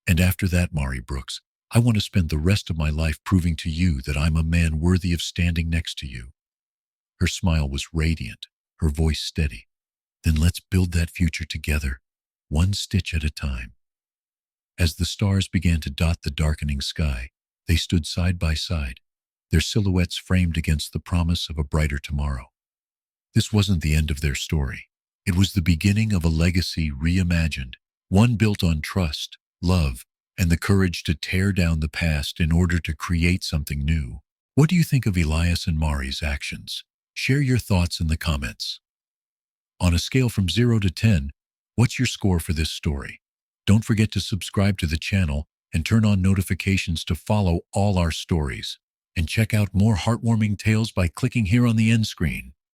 And after that, Mari Brooks, I want to spend the rest of my life proving to you that I'm a man worthy of standing next to you. Her smile was radiant, her voice steady. Then let's build that future together, one stitch at a time. As the stars began to dot the darkening sky, they stood side by side, their silhouettes framed against the promise of a brighter tomorrow. This wasn't the end of their story. It was the beginning of a legacy reimagined, one built on trust, love, and the courage to tear down the past in order to create something new. What do you think of Elias and Mari's actions? Share your thoughts in the comments. On a scale from 0 to 10, what's your score for this story? Don't forget to subscribe to the channel and turn on notifications to follow all our stories. And check out more heartwarming tales by clicking here on the end screen.